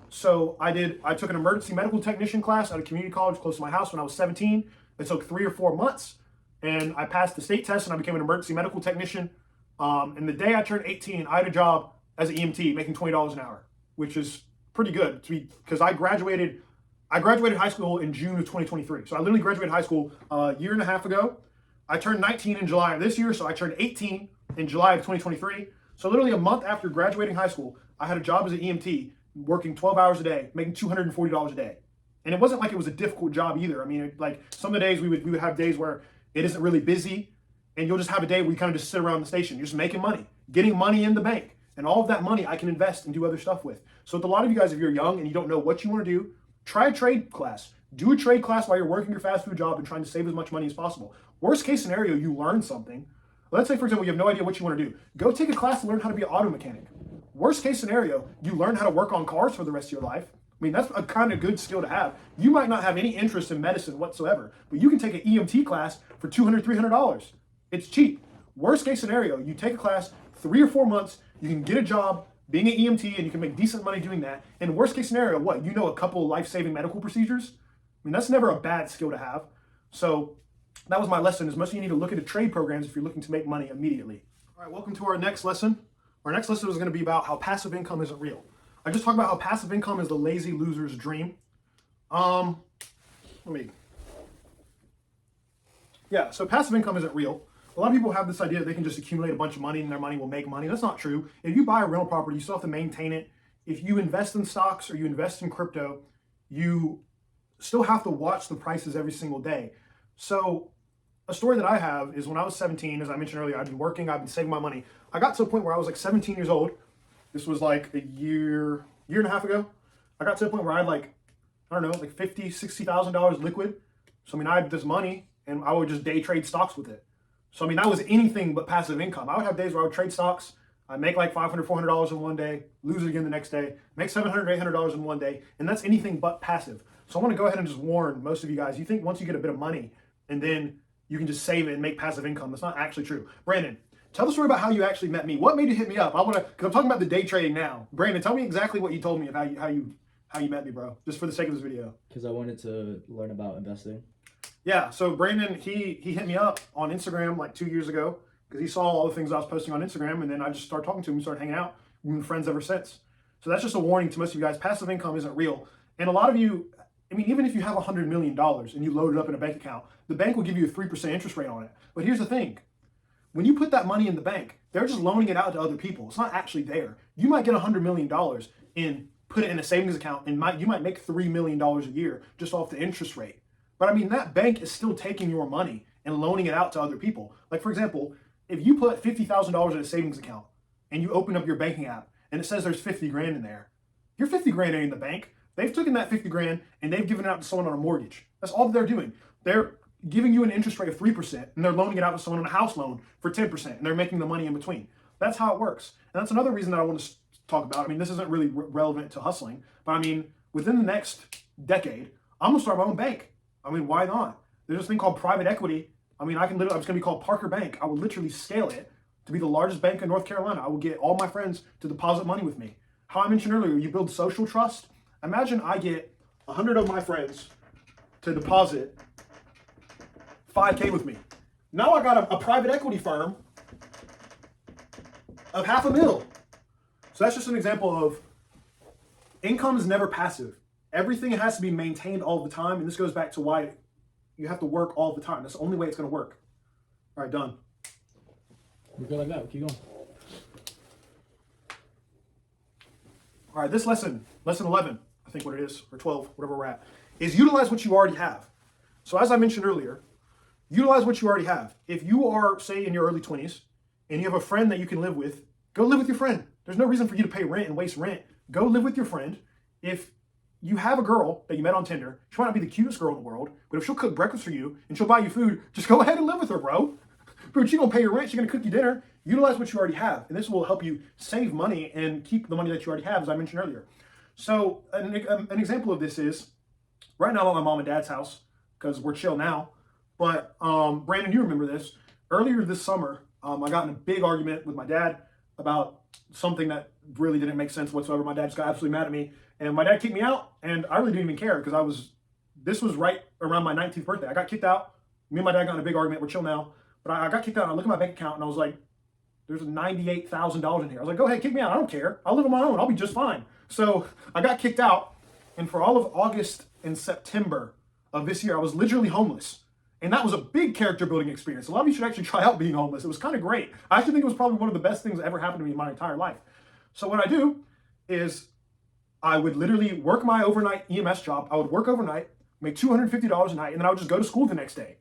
So I took an emergency medical technician class at a community college close to my house when I was 17. It took 3 or 4 months. And I passed the state test and I became an emergency medical technician. And the day I turned 18, I had a job as an EMT making $20 an hour, which is pretty good because I graduated high school in June of 2023. So I literally graduated high school a year and a half ago. I turned 19 in July of this year, so I turned 18 in July of 2023. So literally a month after graduating high school, I had a job as an EMT working 12 hours a day, making $240 a day. And it wasn't like it was a difficult job either. I mean, like some of the days we would have days where it isn't really busy, and you'll just have a day where you kind of just sit around the station. You're just making money, getting money in the bank. And all of that money I can invest and do other stuff with. So with a lot of you guys, if you're young and you don't know what you want to do, try a trade class. Do a trade class while you're working your fast food job and trying to save as much money as possible. Worst case scenario, you learn something. Let's say, for example, you have no idea what you want to do. Go take a class to learn how to be an auto mechanic. Worst case scenario, you learn how to work on cars for the rest of your life. I mean, that's a kind of good skill to have. You might not have any interest in medicine whatsoever, but you can take an EMT class for $200, $300. It's cheap. Worst case scenario, you take a class, 3 or 4 months, you can get a job being an EMT and you can make decent money doing that. And worst case scenario, what? You know a couple life-saving medical procedures? I mean, that's never a bad skill to have. So that was my lesson, is most of you need to look at the trade programs if you're looking to make money immediately. All right, welcome to our next lesson. Our next lesson is going to be about how passive income isn't real. I just talked about how passive income is the lazy loser's dream. So passive income isn't real. A lot of people have this idea that they can just accumulate a bunch of money and their money will make money. That's not true. If you buy a rental property, you still have to maintain it. If you invest in stocks or you invest in crypto, you still have to watch the prices every single day. So a story that I have is when I was 17, as I mentioned earlier, I've been working, I've been saving my money. I got to a point where I was like 17 years old. This was like a year and a half ago. I got to a point where I had like, I don't know, like $50,000, $60,000 liquid. So I mean, I had this money and I would just day trade stocks with it. So I mean, that was anything but passive income. I would have days where I would trade stocks. I'd make like $500, $400 in one day, lose it again the next day, make $700, $800 in one day, and that's anything but passive. So I want to go ahead and just warn most of you guys, you think once you get a bit of money and then you can just save it and make passive income. That's not actually true. Brandon, tell the story about how you actually met me. What made you hit me up? Because I'm talking about the day trading now. Brandon, tell me exactly what you told me of how you met me, bro, just for the sake of this video. Because I wanted to learn about investing. Yeah, so Brandon, he hit me up on Instagram like 2 years ago because he saw all the things I was posting on Instagram, and then I just started talking to him, started hanging out. We've been friends ever since. So that's just a warning to most of you guys. Passive income isn't real. And a lot of you, I mean, even if you have $100 million and you load it up in a bank account, the bank will give you a 3% interest rate on it. But here's the thing. When you put that money in the bank, they're just loaning it out to other people. It's not actually there. You might get $100 million and put it in a savings account, and you might make $3 million a year just off the interest rate. But I mean, that bank is still taking your money and loaning it out to other people. Like, for example, if you put $50,000 in a savings account and you open up your banking app and it says there's 50 grand in there, your 50 grand ain't in the bank. They've taken that 50 grand and they've given it out to someone on a mortgage. That's all that they're doing. They're giving you an interest rate of 3% and they're loaning it out to someone on a house loan for 10%, and they're making the money in between. That's how it works. And that's another reason that I want to talk about. I mean, this isn't really relevant to hustling, but I mean, within the next decade, I'm going to start my own bank. I mean, why not? There's this thing called private equity. I mean, I'm just going to be called Parker Bank. I will literally scale it to be the largest bank in North Carolina. I will get all my friends to deposit money with me. How I mentioned earlier, you build social trust. Imagine I get 100 of my friends to deposit $5K with me. Now I got a private equity firm of $500,000. So that's just an example of income is never passive. Everything has to be maintained all the time, and this goes back to why you have to work all the time. That's the only way it's going to work. All right, done. We're good like that. Keep going. All right, this lesson 11, I think what it is, or 12, whatever we're at, is utilize what you already have. So as I mentioned earlier, utilize what you already have. If you are, say, in your early 20s, and you have a friend that you can live with, go live with your friend. There's no reason for you to pay rent and waste rent. Go live with your friend. If you have a girl that you met on Tinder, she might not be the cutest girl in the world, but if she'll cook breakfast for you and she'll buy you food, just go ahead and live with her, bro. Bro, she's gonna pay your rent, she's gonna cook you dinner. Utilize what you already have, and this will help you save money and keep the money that you already have, as I mentioned earlier. So an example of this is, right now I'm at my mom and dad's house because we're chill now, but Brandon, you remember this. Earlier this summer, I got in a big argument with my dad about something that really didn't make sense whatsoever. My dad just got absolutely mad at me, and my dad kicked me out, and I really didn't even care because this was right around my 19th birthday. I got kicked out. Me and my dad got in a big argument. We're chill now, but I got kicked out, and I looked at my bank account, and I was like, there's $98,000 in here. I was like, go ahead, kick me out. I don't care. I'll live on my own. I'll be just fine. So I got kicked out, and for all of August and September of this year, I was literally homeless. And that was a big character building experience. A lot of you should actually try out being homeless. It was kind of great. I actually think it was probably one of the best things that ever happened to me in my entire life. So what I do is I would literally work my overnight EMS job. I would work overnight, make $250 a night, and then I would just go to school the next day.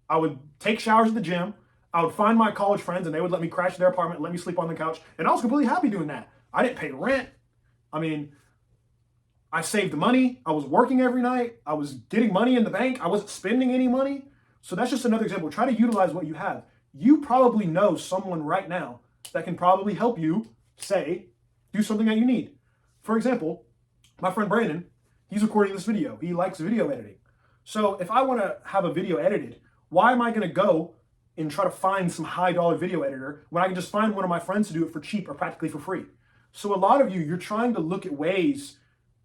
I would take showers at the gym. I would find my college friends, and they would let me crash their apartment, let me sleep on the couch. And I was completely happy doing that. I didn't pay rent. I mean, I saved money. I was working every night. I was getting money in the bank. I wasn't spending any money. So that's just another example. Try to utilize what you have. You probably know someone right now that can probably help you, say, do something that you need. For example, my friend Brandon, he's recording this video. He likes video editing. So if I want to have a video edited, why am I going to go and try to find some high-dollar video editor when I can just find one of my friends to do it for cheap or practically for free? So a lot of you, you're trying to look at ways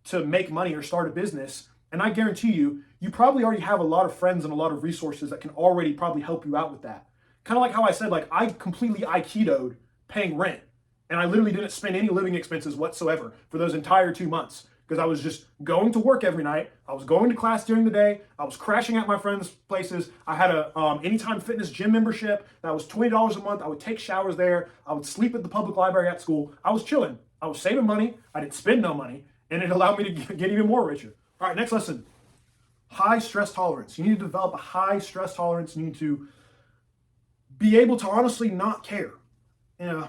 to make money or start a business, And I guarantee you, you probably already have a lot of friends and a lot of resources that can already probably help you out with that. Kind of like how I said, like I completely Aikio'd paying rent. And I literally didn't spend any living expenses whatsoever for those entire 2 months because I was just going to work every night. I was going to class during the day. I was crashing at my friends' places. I had a Anytime Fitness gym membership that was $20 a month. I would take showers there. I would sleep at the public library at school. I was chilling. I was saving money. I didn't spend no money, and it allowed me to get even more richer. All right, next lesson. High stress tolerance. You need to develop a high stress tolerance. You need to be able to honestly not care. You know,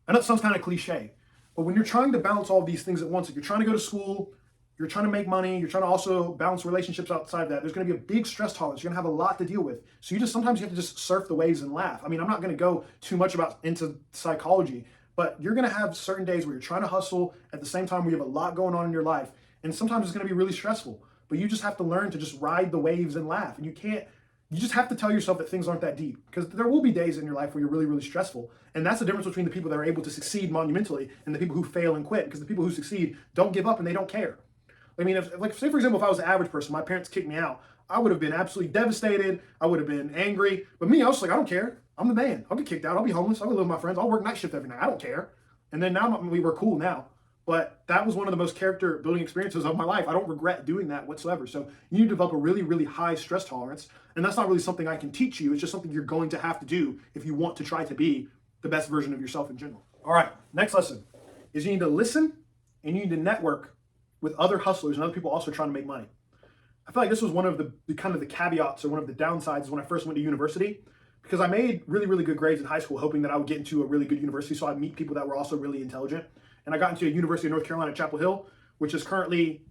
I know it sounds kind of cliche, but when you're trying to balance all these things at once, if you're trying to go to school, you're trying to make money, you're trying to also balance relationships outside of that, there's going to be a big stress tolerance. You're going to have a lot to deal with. So sometimes you have to just surf the waves and laugh. I mean, I'm not going to go too much into psychology, but you're going to have certain days where you're trying to hustle at the same time where you have a lot going on in your life. And sometimes it's going to be really stressful, but you just have to learn to just ride the waves and laugh. And you just have to tell yourself that things aren't that deep, because there will be days in your life where you're really, really stressful. And that's the difference between the people that are able to succeed monumentally and the people who fail and quit, because the people who succeed don't give up and they don't care. I mean, say for example, if I was the average person, my parents kicked me out, I would have been absolutely devastated. I would have been angry. But me, I was like, I don't care. I'm the man. I'll get kicked out. I'll be homeless. I'll go live with my friends. I'll work night shift every night. I don't care. And then now we were cool now. But that was one of the most character building experiences of my life. I don't regret doing that whatsoever. So you need to develop a really, really high stress tolerance. And that's not really something I can teach you. It's just something you're going to have to do if you want to try to be the best version of yourself in general. All right, next lesson is you need to listen and you need to network with other hustlers and other people also trying to make money. I feel like this was one of the kind of the caveats or one of the downsides when I first went to university, because I made really, really good grades in high school, hoping that I would get into a really good university so I'd meet people that were also really intelligent. And I got into a University of North Carolina, Chapel Hill, which is currently,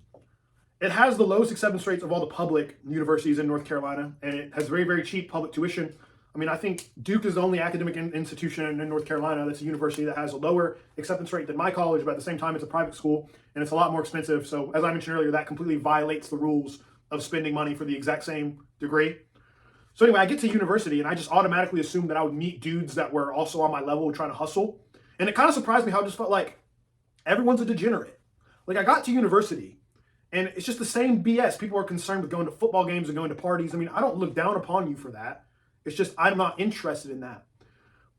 it has the lowest acceptance rates of all the public universities in North Carolina, and it has very, very cheap public tuition. I mean, I think Duke is the only academic institution in North Carolina that's a university that has a lower acceptance rate than my college, but at the same time, it's a private school, and it's a lot more expensive. So as I mentioned earlier, that completely violates the rules of spending money for the exact same degree. So anyway, I get to university, and I just automatically assumed that I would meet dudes that were also on my level trying to hustle. And it kind of surprised me how it just felt like everyone's a degenerate. Like I got to university and it's just the same BS. People are concerned with going to football games and going to parties. I mean, I don't look down upon you for that. It's just I'm not interested in that.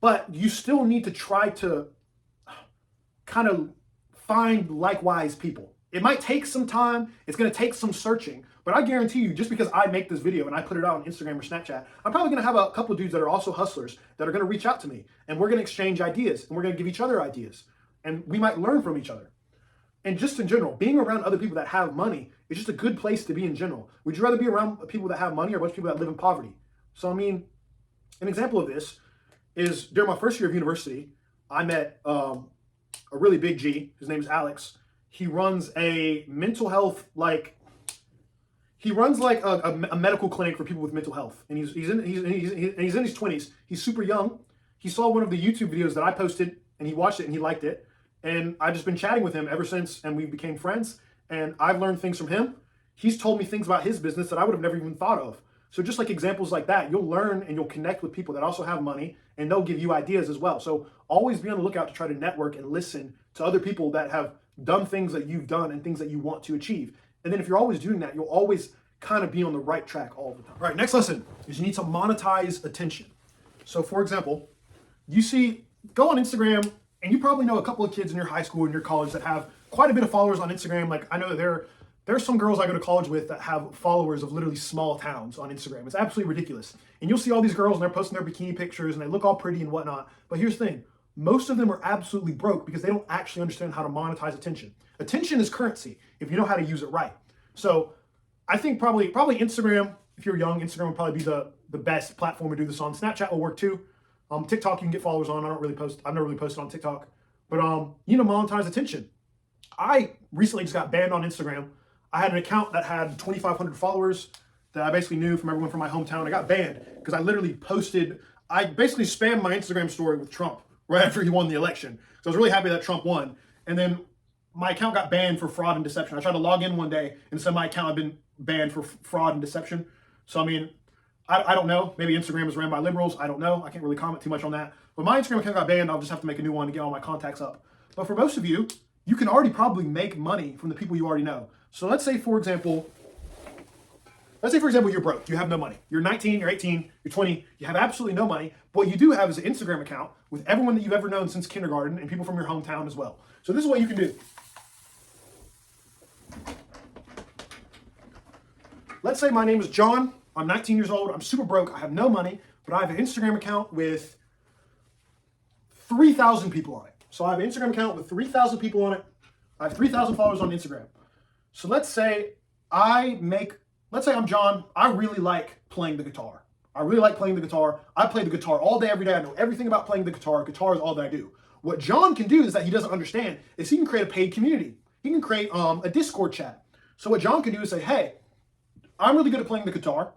But you still need to try to kind of find likewise people. It might take some time. It's going to take some searching. But I guarantee you, just because I make this video and I put it out on Instagram or Snapchat, I'm probably going to have a couple of dudes that are also hustlers that are going to reach out to me. And we're going to exchange ideas. And we're going to give each other ideas. And we might learn from each other. And just in general, being around other people that have money is just a good place to be in general. Would you rather be around people that have money or a bunch of people that live in poverty? So, I mean, an example of this is during my first year of university, I met a really big G. His name's Alex. He runs a mental health, he runs a medical clinic for people with mental health. And he's in his 20s. He's super young. He saw one of the YouTube videos that I posted and he watched it and he liked it. And I've just been chatting with him ever since, and we became friends. And I've learned things from him. He's told me things about his business that I would have never even thought of. So just like examples like that, you'll learn and you'll connect with people that also have money, and they'll give you ideas as well. So always be on the lookout to try to network and listen to other people that have done things that you've done and things that you want to achieve. And then if you're always doing that, you'll always kind of be on the right track all the time. All right, next lesson is you need to monetize attention. So for example, go on Instagram, and you probably know a couple of kids in your high school and your college that have quite a bit of followers on Instagram. Like I know that there's some girls I go to college with that have followers of literally small towns on Instagram. It's absolutely ridiculous. And you'll see all these girls and they're posting their bikini pictures and they look all pretty and whatnot. But here's the thing. Most of them are absolutely broke because they don't actually understand how to monetize attention. Attention is currency if you know how to use it right. So I think probably Instagram, if you're young, Instagram would probably be the best platform to do this on. Snapchat will work too. TikTok, you can get followers on. I've never really posted on TikTok. But you know, monetize attention. I recently just got banned on Instagram. I had an account that had 2,500 followers that I basically knew from everyone from my hometown. I got banned because I basically spammed my Instagram story with Trump right after he won the election. So I was really happy that Trump won. And then my account got banned for fraud and deception. I tried to log in one day and said my account had been banned for fraud and deception. So, I mean, I don't know. Maybe Instagram is ran by liberals. I don't know. I can't really comment too much on that. But my Instagram account got banned. I'll just have to make a new one to get all my contacts up. But for most of you, you can already probably make money from the people you already know. So let's say, for example, you're broke. You have no money. You're 19, you're 18, you're 20, you have absolutely no money. But what you do have is an Instagram account with everyone that you've ever known since kindergarten and people from your hometown as well. So this is what you can do. Let's say my name is John. I'm 19 years old. I'm super broke. I have no money, but I have an Instagram account with 3,000 people on it. So I have an Instagram account with 3,000 people on it. I have 3,000 followers on Instagram. So let's say I'm John. I really like playing the guitar. I play the guitar all day, every day. I know everything about playing the guitar. Guitar is all that I do. What John can do is that he doesn't understand is he can create a paid community. He can create a Discord chat. So what John can do is say, hey, I'm really good at playing the guitar.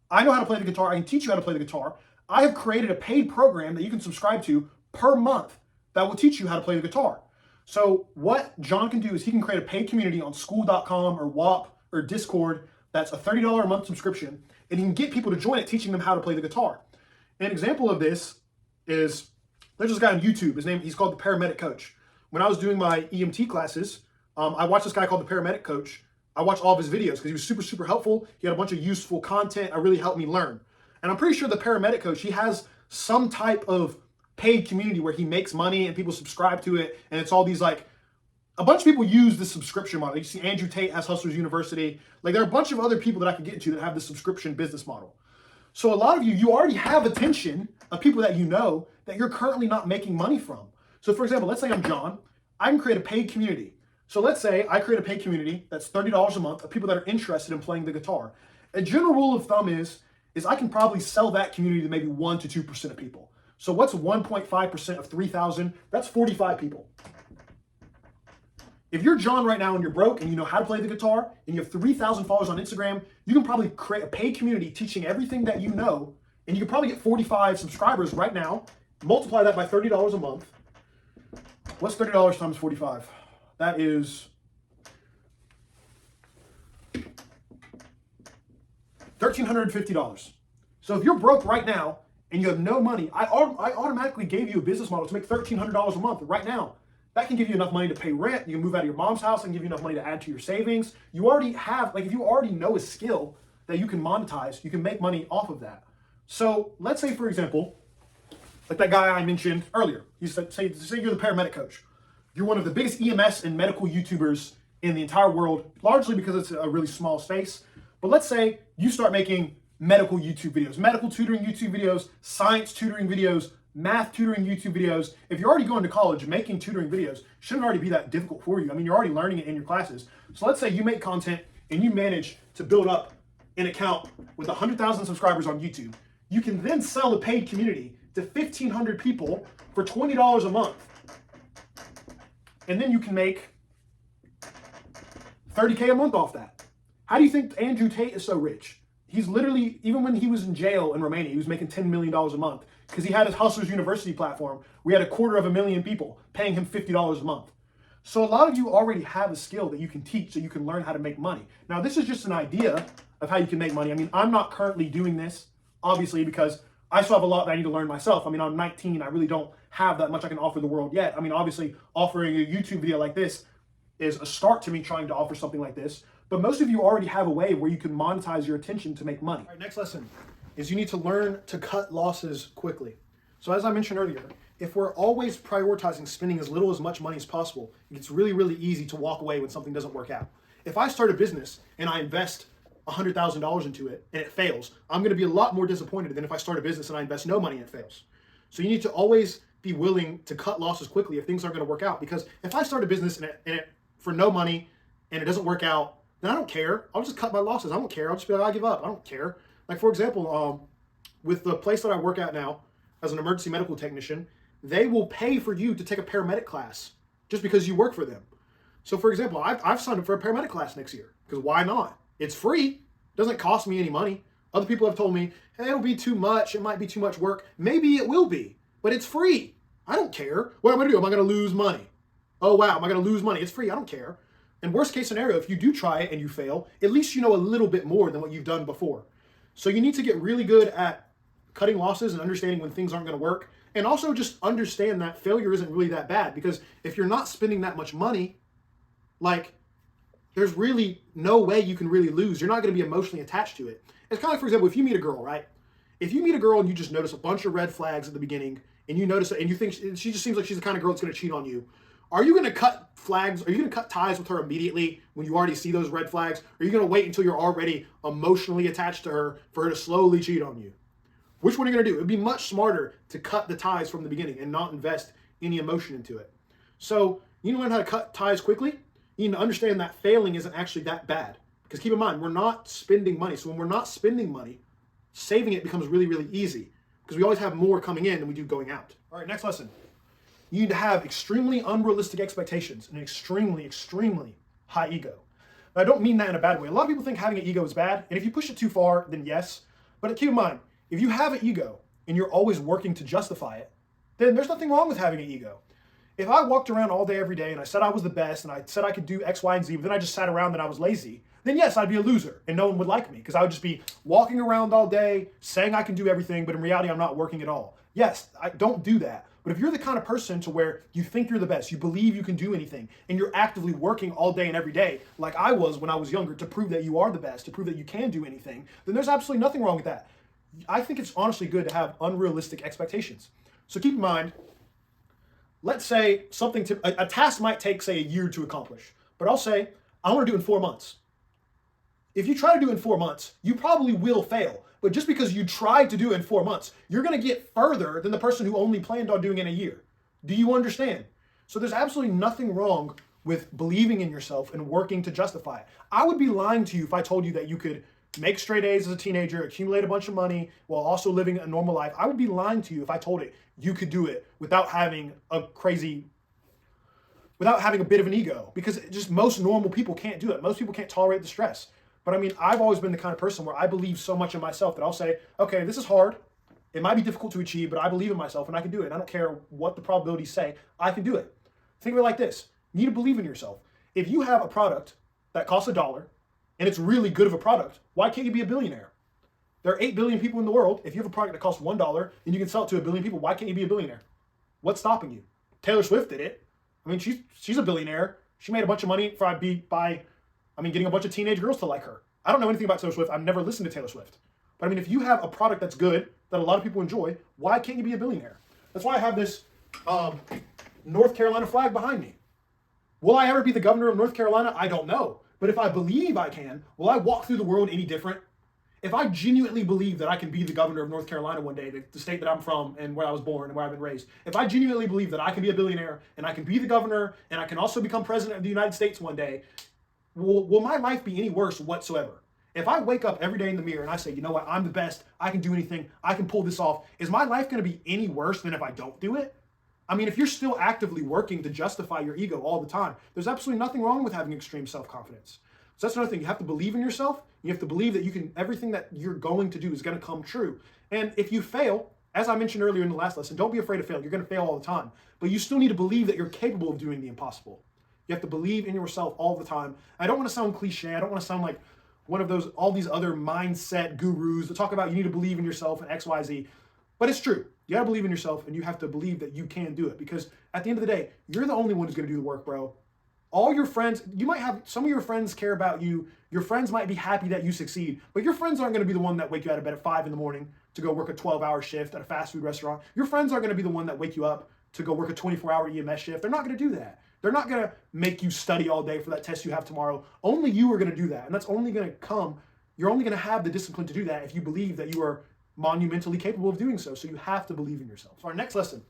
I know how to play the guitar. I can teach you how to play the guitar. I have created a paid program that you can subscribe to per month that will teach you how to play the guitar. So what John can do is he can create a paid community on school.com or WAP or Discord. That's a $30 a month subscription, and he can get people to join it, teaching them how to play the guitar. An example of this is there's this guy on YouTube. He's called the Paramedic Coach. When I was doing my EMT classes, I watched this guy called the Paramedic Coach. I watched all of his videos because he was super, super helpful. He had a bunch of useful content that really helped me learn. And I'm pretty sure the Paramedic Coach, he has some type of paid community where he makes money and people subscribe to it. And it's all these a bunch of people use the subscription model. You see Andrew Tate has Hustlers University. There are a bunch of other people that I could get into that have the subscription business model. So a lot of you already have attention of people that you know that you're currently not making money from. So for example, let's say I'm John. I can create a paid community. So let's say I create a paid community that's $30 a month of people that are interested in playing the guitar. A general rule of thumb is I can probably sell that community to maybe 1% to 2% of people. So what's 1.5% of 3,000? That's 45 people. If you're John right now and you're broke and you know how to play the guitar and you have 3,000 followers on Instagram, you can probably create a paid community teaching everything that you know, and you can probably get 45 subscribers right now. Multiply that by $30 a month. What's $30 times 45? That is $1,350. So if you're broke right now and you have no money, I automatically gave you a business model to make $1,300 a month right now. That can give you enough money to pay rent. You can move out of your mom's house and give you enough money to add to your savings. You already have, if you already know a skill that you can monetize, you can make money off of that. So let's say, for example, like that guy I mentioned earlier, say you're the Paramedic Coach. You're one of the biggest EMS and medical YouTubers in the entire world, largely because it's a really small space. But let's say you start making medical YouTube videos, medical tutoring YouTube videos, science tutoring videos, math tutoring YouTube videos. If you're already going to college, making tutoring videos shouldn't already be that difficult for you. I mean, you're already learning it in your classes. So let's say you make content and you manage to build up an account with 100,000 subscribers on YouTube. You can then sell a paid community to 1,500 people for $20 a month. And then you can make $30K a month off that. How do you think Andrew Tate is so rich? He's literally, even when he was in jail in Romania, he was making $10 million a month because he had his Hustlers University platform. We had 250,000 people paying him $50 a month. So a lot of you already have a skill that you can teach so you can learn how to make money. Now, this is just an idea of how you can make money. I mean, I'm not currently doing this, obviously, because I still have a lot that I need to learn myself. I mean, I'm 19. I really don't have that much I can offer the world yet. I mean, obviously, offering a YouTube video like this is a start to me trying to offer something like this. But most of you already have a way where you can monetize your attention to make money. All right, next lesson is you need to learn to cut losses quickly. So as I mentioned earlier, if we're always prioritizing spending as little as much money as possible, it's really, really easy to walk away when something doesn't work out. If I start a business and I invest $100,000 into it and it fails, I'm going to be a lot more disappointed than if I start a business and I invest no money and it fails. So you need to always be willing to cut losses quickly if things aren't going to work out. Because if I start a business and it for no money and it doesn't work out, then I don't care. I'll just cut my losses. I don't care. I'll just be like, I give up. I don't care. Like, for example, with the place that I work at now as an emergency medical technician, they will pay for you to take a paramedic class just because you work for them. So, for example, I've signed up for a paramedic class next year because why not? It's free. It doesn't cost me any money. Other people have told me, hey, it'll be too much. It might be too much work. Maybe it will be, but it's free. I don't care. What am I going to do? Am I going to lose money? Oh, wow. Am I going to lose money? It's free. I don't care. And worst case scenario, if you do try it and you fail, at least you know a little bit more than what you've done before. So you need to get really good at cutting losses and understanding when things aren't going to work. And also just understand that failure isn't really that bad, because if you're not spending that much money, like there's really no way you can really lose. You're not going to be emotionally attached to it. It's kind of like, for example, if you meet a girl, right? If you meet a girl and you just notice a bunch of red flags at the beginning, and you notice it, and you think she just seems like she's the kind of girl that's going to cheat on you, are you going to cut flags? Are you going to cut ties with her immediately when you already see those red flags? Or are you going to wait until you're already emotionally attached to her for her to slowly cheat on you? Which one are you going to do? It would be much smarter to cut the ties from the beginning and not invest any emotion into it. So you need to learn how to cut ties quickly. You need to understand that failing isn't actually that bad. Because keep in mind, we're not spending money. So when we're not spending money, saving it becomes really, really easy. Because we always have more coming in than we do going out. All right, next lesson. You need to have extremely unrealistic expectations and an extremely, extremely high ego. Now, I don't mean that in a bad way. A lot of people think having an ego is bad. And if you push it too far, then yes. But keep in mind, if you have an ego and you're always working to justify it, then there's nothing wrong with having an ego. If I walked around all day, every day, and I said I was the best, and I said I could do X, Y, and Z, but then I just sat around and I was lazy, then yes, I'd be a loser, and no one would like me, because I would just be walking around all day, saying I can do everything, but in reality, I'm not working at all. Yes, I don't do that. But if you're the kind of person to where you think you're the best, you believe you can do anything, and you're actively working all day and every day, like I was when I was younger, to prove that you are the best, to prove that you can do anything, then there's absolutely nothing wrong with that. I think it's honestly good to have unrealistic expectations. So keep in mind, let's say a task might take, say, a year to accomplish, but I'll say, I want to do it in 4 months. If you try to do it in 4 months, you probably will fail. But just because you tried to do it in 4 months, you're going to get further than the person who only planned on doing it in a year. Do you understand? So there's absolutely nothing wrong with believing in yourself and working to justify it. I would be lying to you if I told you that you could make straight A's as a teenager, accumulate a bunch of money while also living a normal life. I would be lying to you if I told it you could do it without having a bit of an ego, because just most normal people can't do it. Most people can't tolerate the stress. But I mean, I've always been the kind of person where I believe so much in myself that I'll say, okay, this is hard. It might be difficult to achieve, but I believe in myself and I can do it. And I don't care what the probabilities say, I can do it. Think of it like this. You need to believe in yourself. If you have a product that costs $1 and it's really good of a product, why can't you be a billionaire? There are 8 billion people in the world. If you have a product that costs $1 and you can sell it to 1 billion people, why can't you be a billionaire? What's stopping you? Taylor Swift did it. I mean, she's a billionaire. She made a bunch of money by getting a bunch of teenage girls to like her. I don't know anything about Taylor Swift. I've never listened to Taylor Swift. But I mean, if you have a product that's good, that a lot of people enjoy, why can't you be a billionaire? That's why I have this North Carolina flag behind me. Will I ever be the governor of North Carolina? I don't know. But if I believe I can, will I walk through the world any different? If I genuinely believe that I can be the governor of North Carolina one day, the state that I'm from and where I was born and where I've been raised, if I genuinely believe that I can be a billionaire and I can be the governor and I can also become president of the United States one day, will my life be any worse whatsoever? If I wake up every day in the mirror and I say, you know what, I'm the best, I can do anything, I can pull this off, is my life going to be any worse than if I don't do it? I mean, if you're still actively working to justify your ego all the time, there's absolutely nothing wrong with having extreme self-confidence. So that's another thing. You have to believe in yourself. You have to believe that everything that you're going to do is going to come true. And if you fail, as I mentioned earlier in the last lesson, don't be afraid to fail. You're going to fail all the time. But you still need to believe that you're capable of doing the impossible. You have to believe in yourself all the time. I don't want to sound cliche. I don't want to sound like one of all these other mindset gurus that talk about you need to believe in yourself and X, Y, Z. But it's true. You got to believe in yourself and you have to believe that you can do it, because at the end of the day, you're the only one who's going to do the work, bro. All your friends, you might have, some of your friends care about you. Your friends might be happy that you succeed, but your friends aren't going to be the one that wake you out of bed at 5 in the morning to go work a 12-hour shift at a fast food restaurant. Your friends aren't going to be the one that wake you up to go work a 24-hour EMS shift. They're not going to do that. They're not going to make you study all day for that test you have tomorrow. Only you are going to do that. And that's only going to come, you're only going to have the discipline to do that if you believe that you are monumentally capable of doing so. So you have to believe in yourself. So our next lesson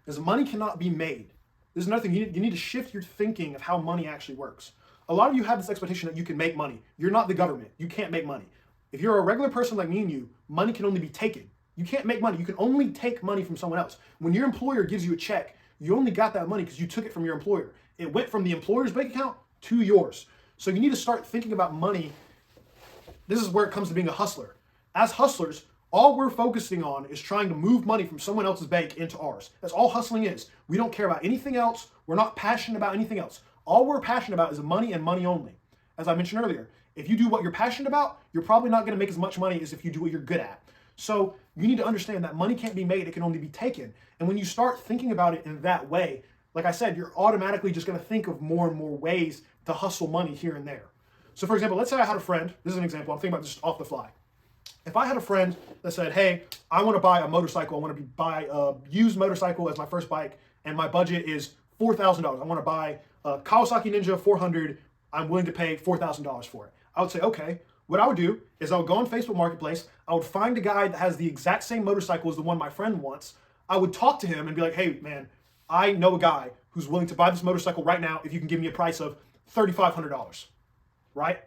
is money cannot be made. This is another thing. You need to shift your thinking of how money actually works. A lot of you have this expectation that you can make money. You're not the government. You can't make money. If you're a regular person like me and you, money can only be taken. You can't make money. You can only take money from someone else. When your employer gives you a check, you only got that money because you took it from your employer. It went from the employer's bank account to yours. So you need to start thinking about money. This is where it comes to being a hustler. As hustlers, all we're focusing on is trying to move money from someone else's bank into ours. That's all hustling is. We don't care about anything else. We're not passionate about anything else. All we're passionate about is money and money only. As I mentioned earlier, if you do what you're passionate about, you're probably not going to make as much money as if you do what you're good at. So you need to understand that money can't be made, it can only be taken. And when you start thinking about it in that way, like I said, you're automatically just going to think of more and more ways to hustle money here and there. So for example, let's say I had a friend, this is an example, I'm thinking about just off the fly. If I had a friend that said, hey, I want to buy a motorcycle, I want to buy a used motorcycle as my first bike, and my budget is $4,000. I want to buy a Kawasaki Ninja 400, I'm willing to pay $4,000 for it. I would say, okay, what I would do is I would go on Facebook Marketplace, I would find a guy that has the exact same motorcycle as the one my friend wants. I would talk to him and be like, hey man, I know a guy who's willing to buy this motorcycle right now if you can give me a price of $3,500, right?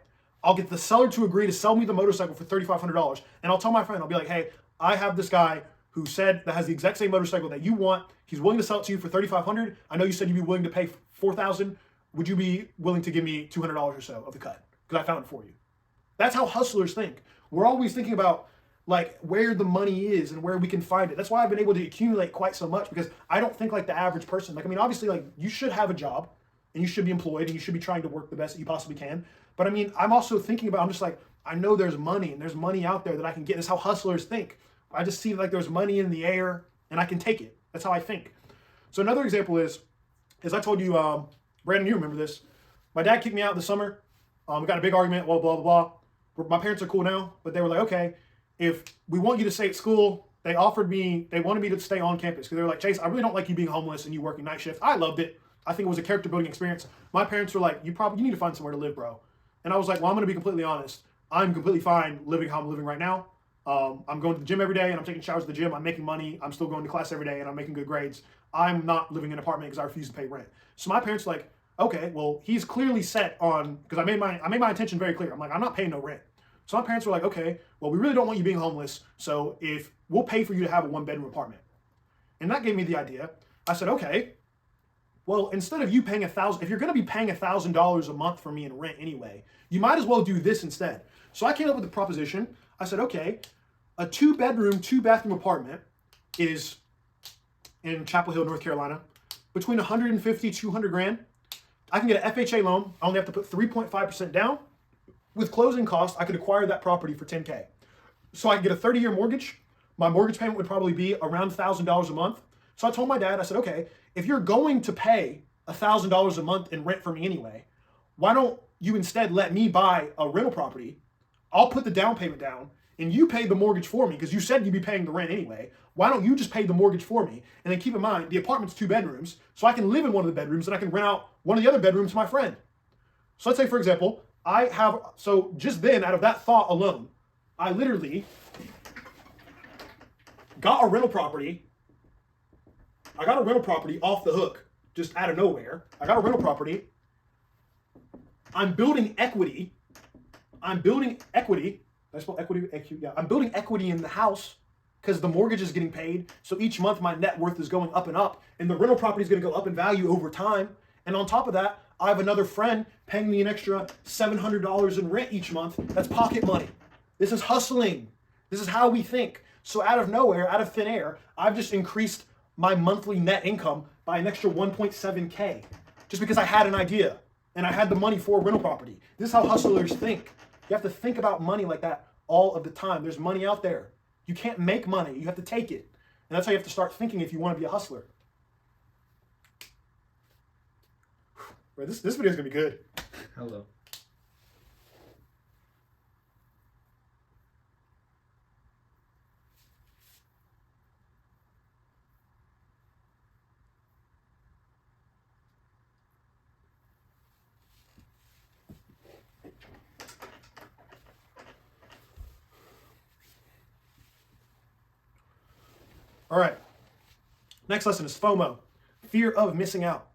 I'll get the seller to agree to sell me the motorcycle for $3,500, and I'll tell my friend, I'll be like, hey, I have this guy who said that has the exact same motorcycle that you want. He's willing to sell it to you for $3,500. I know you said you'd be willing to pay $4,000. Would you be willing to give me $200 or so of the cut? Because I found it for you. That's how hustlers think. We're always thinking about like where the money is and where we can find it. That's why I've been able to accumulate quite so much, because I don't think like the average person. Like, I mean, obviously, like you should have a job and you should be employed and you should be trying to work the best that you possibly can. But I mean, I'm also thinking about, I'm just like, I know there's money and there's money out there that I can get. That's how hustlers think. I just see like there's money in the air and I can take it. That's how I think. So another example is, as I told you, Brandon, you remember this. My dad kicked me out in the summer. We got a big argument, blah, blah, blah, blah. My parents are cool now, but they were like, okay, if we want you to stay at school, they wanted me to stay on campus, because they were like, Chase, I really don't like you being homeless and you working night shift. I loved it. I think it was a character building experience. My parents were like, you need to find somewhere to live, bro. And I was like, well, I'm going to be completely honest. I'm completely fine living how I'm living right now. I'm going to the gym every day and I'm taking showers at the gym. I'm making money. I'm still going to class every day and I'm making good grades. I'm not living in an apartment because I refuse to pay rent. So my parents were like, okay, well, he's clearly set on, because I made my intention very clear. I'm like, I'm not paying no rent. So my parents were like, okay, well, we really don't want you being homeless. So if we'll pay for you to have a 1-bedroom apartment. And that gave me the idea. I said, okay, well, instead of you paying $1,000, if you're going to be paying $1,000 a month for me in rent anyway, you might as well do this instead. So I came up with the proposition. I said, okay, a 2-bedroom, 2-bathroom apartment is in Chapel Hill, North Carolina, between 150, 200 grand. I can get an FHA loan. I only have to put 3.5% down. With closing costs, I could acquire that property for $10K. So I could get a 30-year mortgage. My mortgage payment would probably be around $1,000 a month. So I told my dad, I said, okay, if you're going to pay $1,000 a month in rent for me anyway, why don't you instead let me buy a rental property? I'll put the down payment down and you pay the mortgage for me, because you said you'd be paying the rent anyway. Why don't you just pay the mortgage for me? And then keep in mind, the apartment's 2 bedrooms, so I can live in one of the bedrooms and I can rent out one of the other bedrooms to my friend. So let's say, for example, so just then, out of that thought alone, I literally got a rental property. I got a rental property off the hook, just out of nowhere. I got a rental property. I'm building equity. I spell equity, yeah. I'm building equity in the house because the mortgage is getting paid. So each month my net worth is going up and up, and the rental property is going to go up in value over time. And on top of that, I have another friend paying me an extra $700 in rent each month. That's pocket money. This is hustling. This is how we think. So out of nowhere, out of thin air, I've just increased my monthly net income by an extra 1.7K just because I had an idea and I had the money for a rental property. This is how hustlers think. You have to think about money like that all of the time. There's money out there. You can't make money. You have to take it. And that's how you have to start thinking if you want to be a hustler. Bro, this video is going to be good. Hello. All right. Next lesson is FOMO, fear of missing out.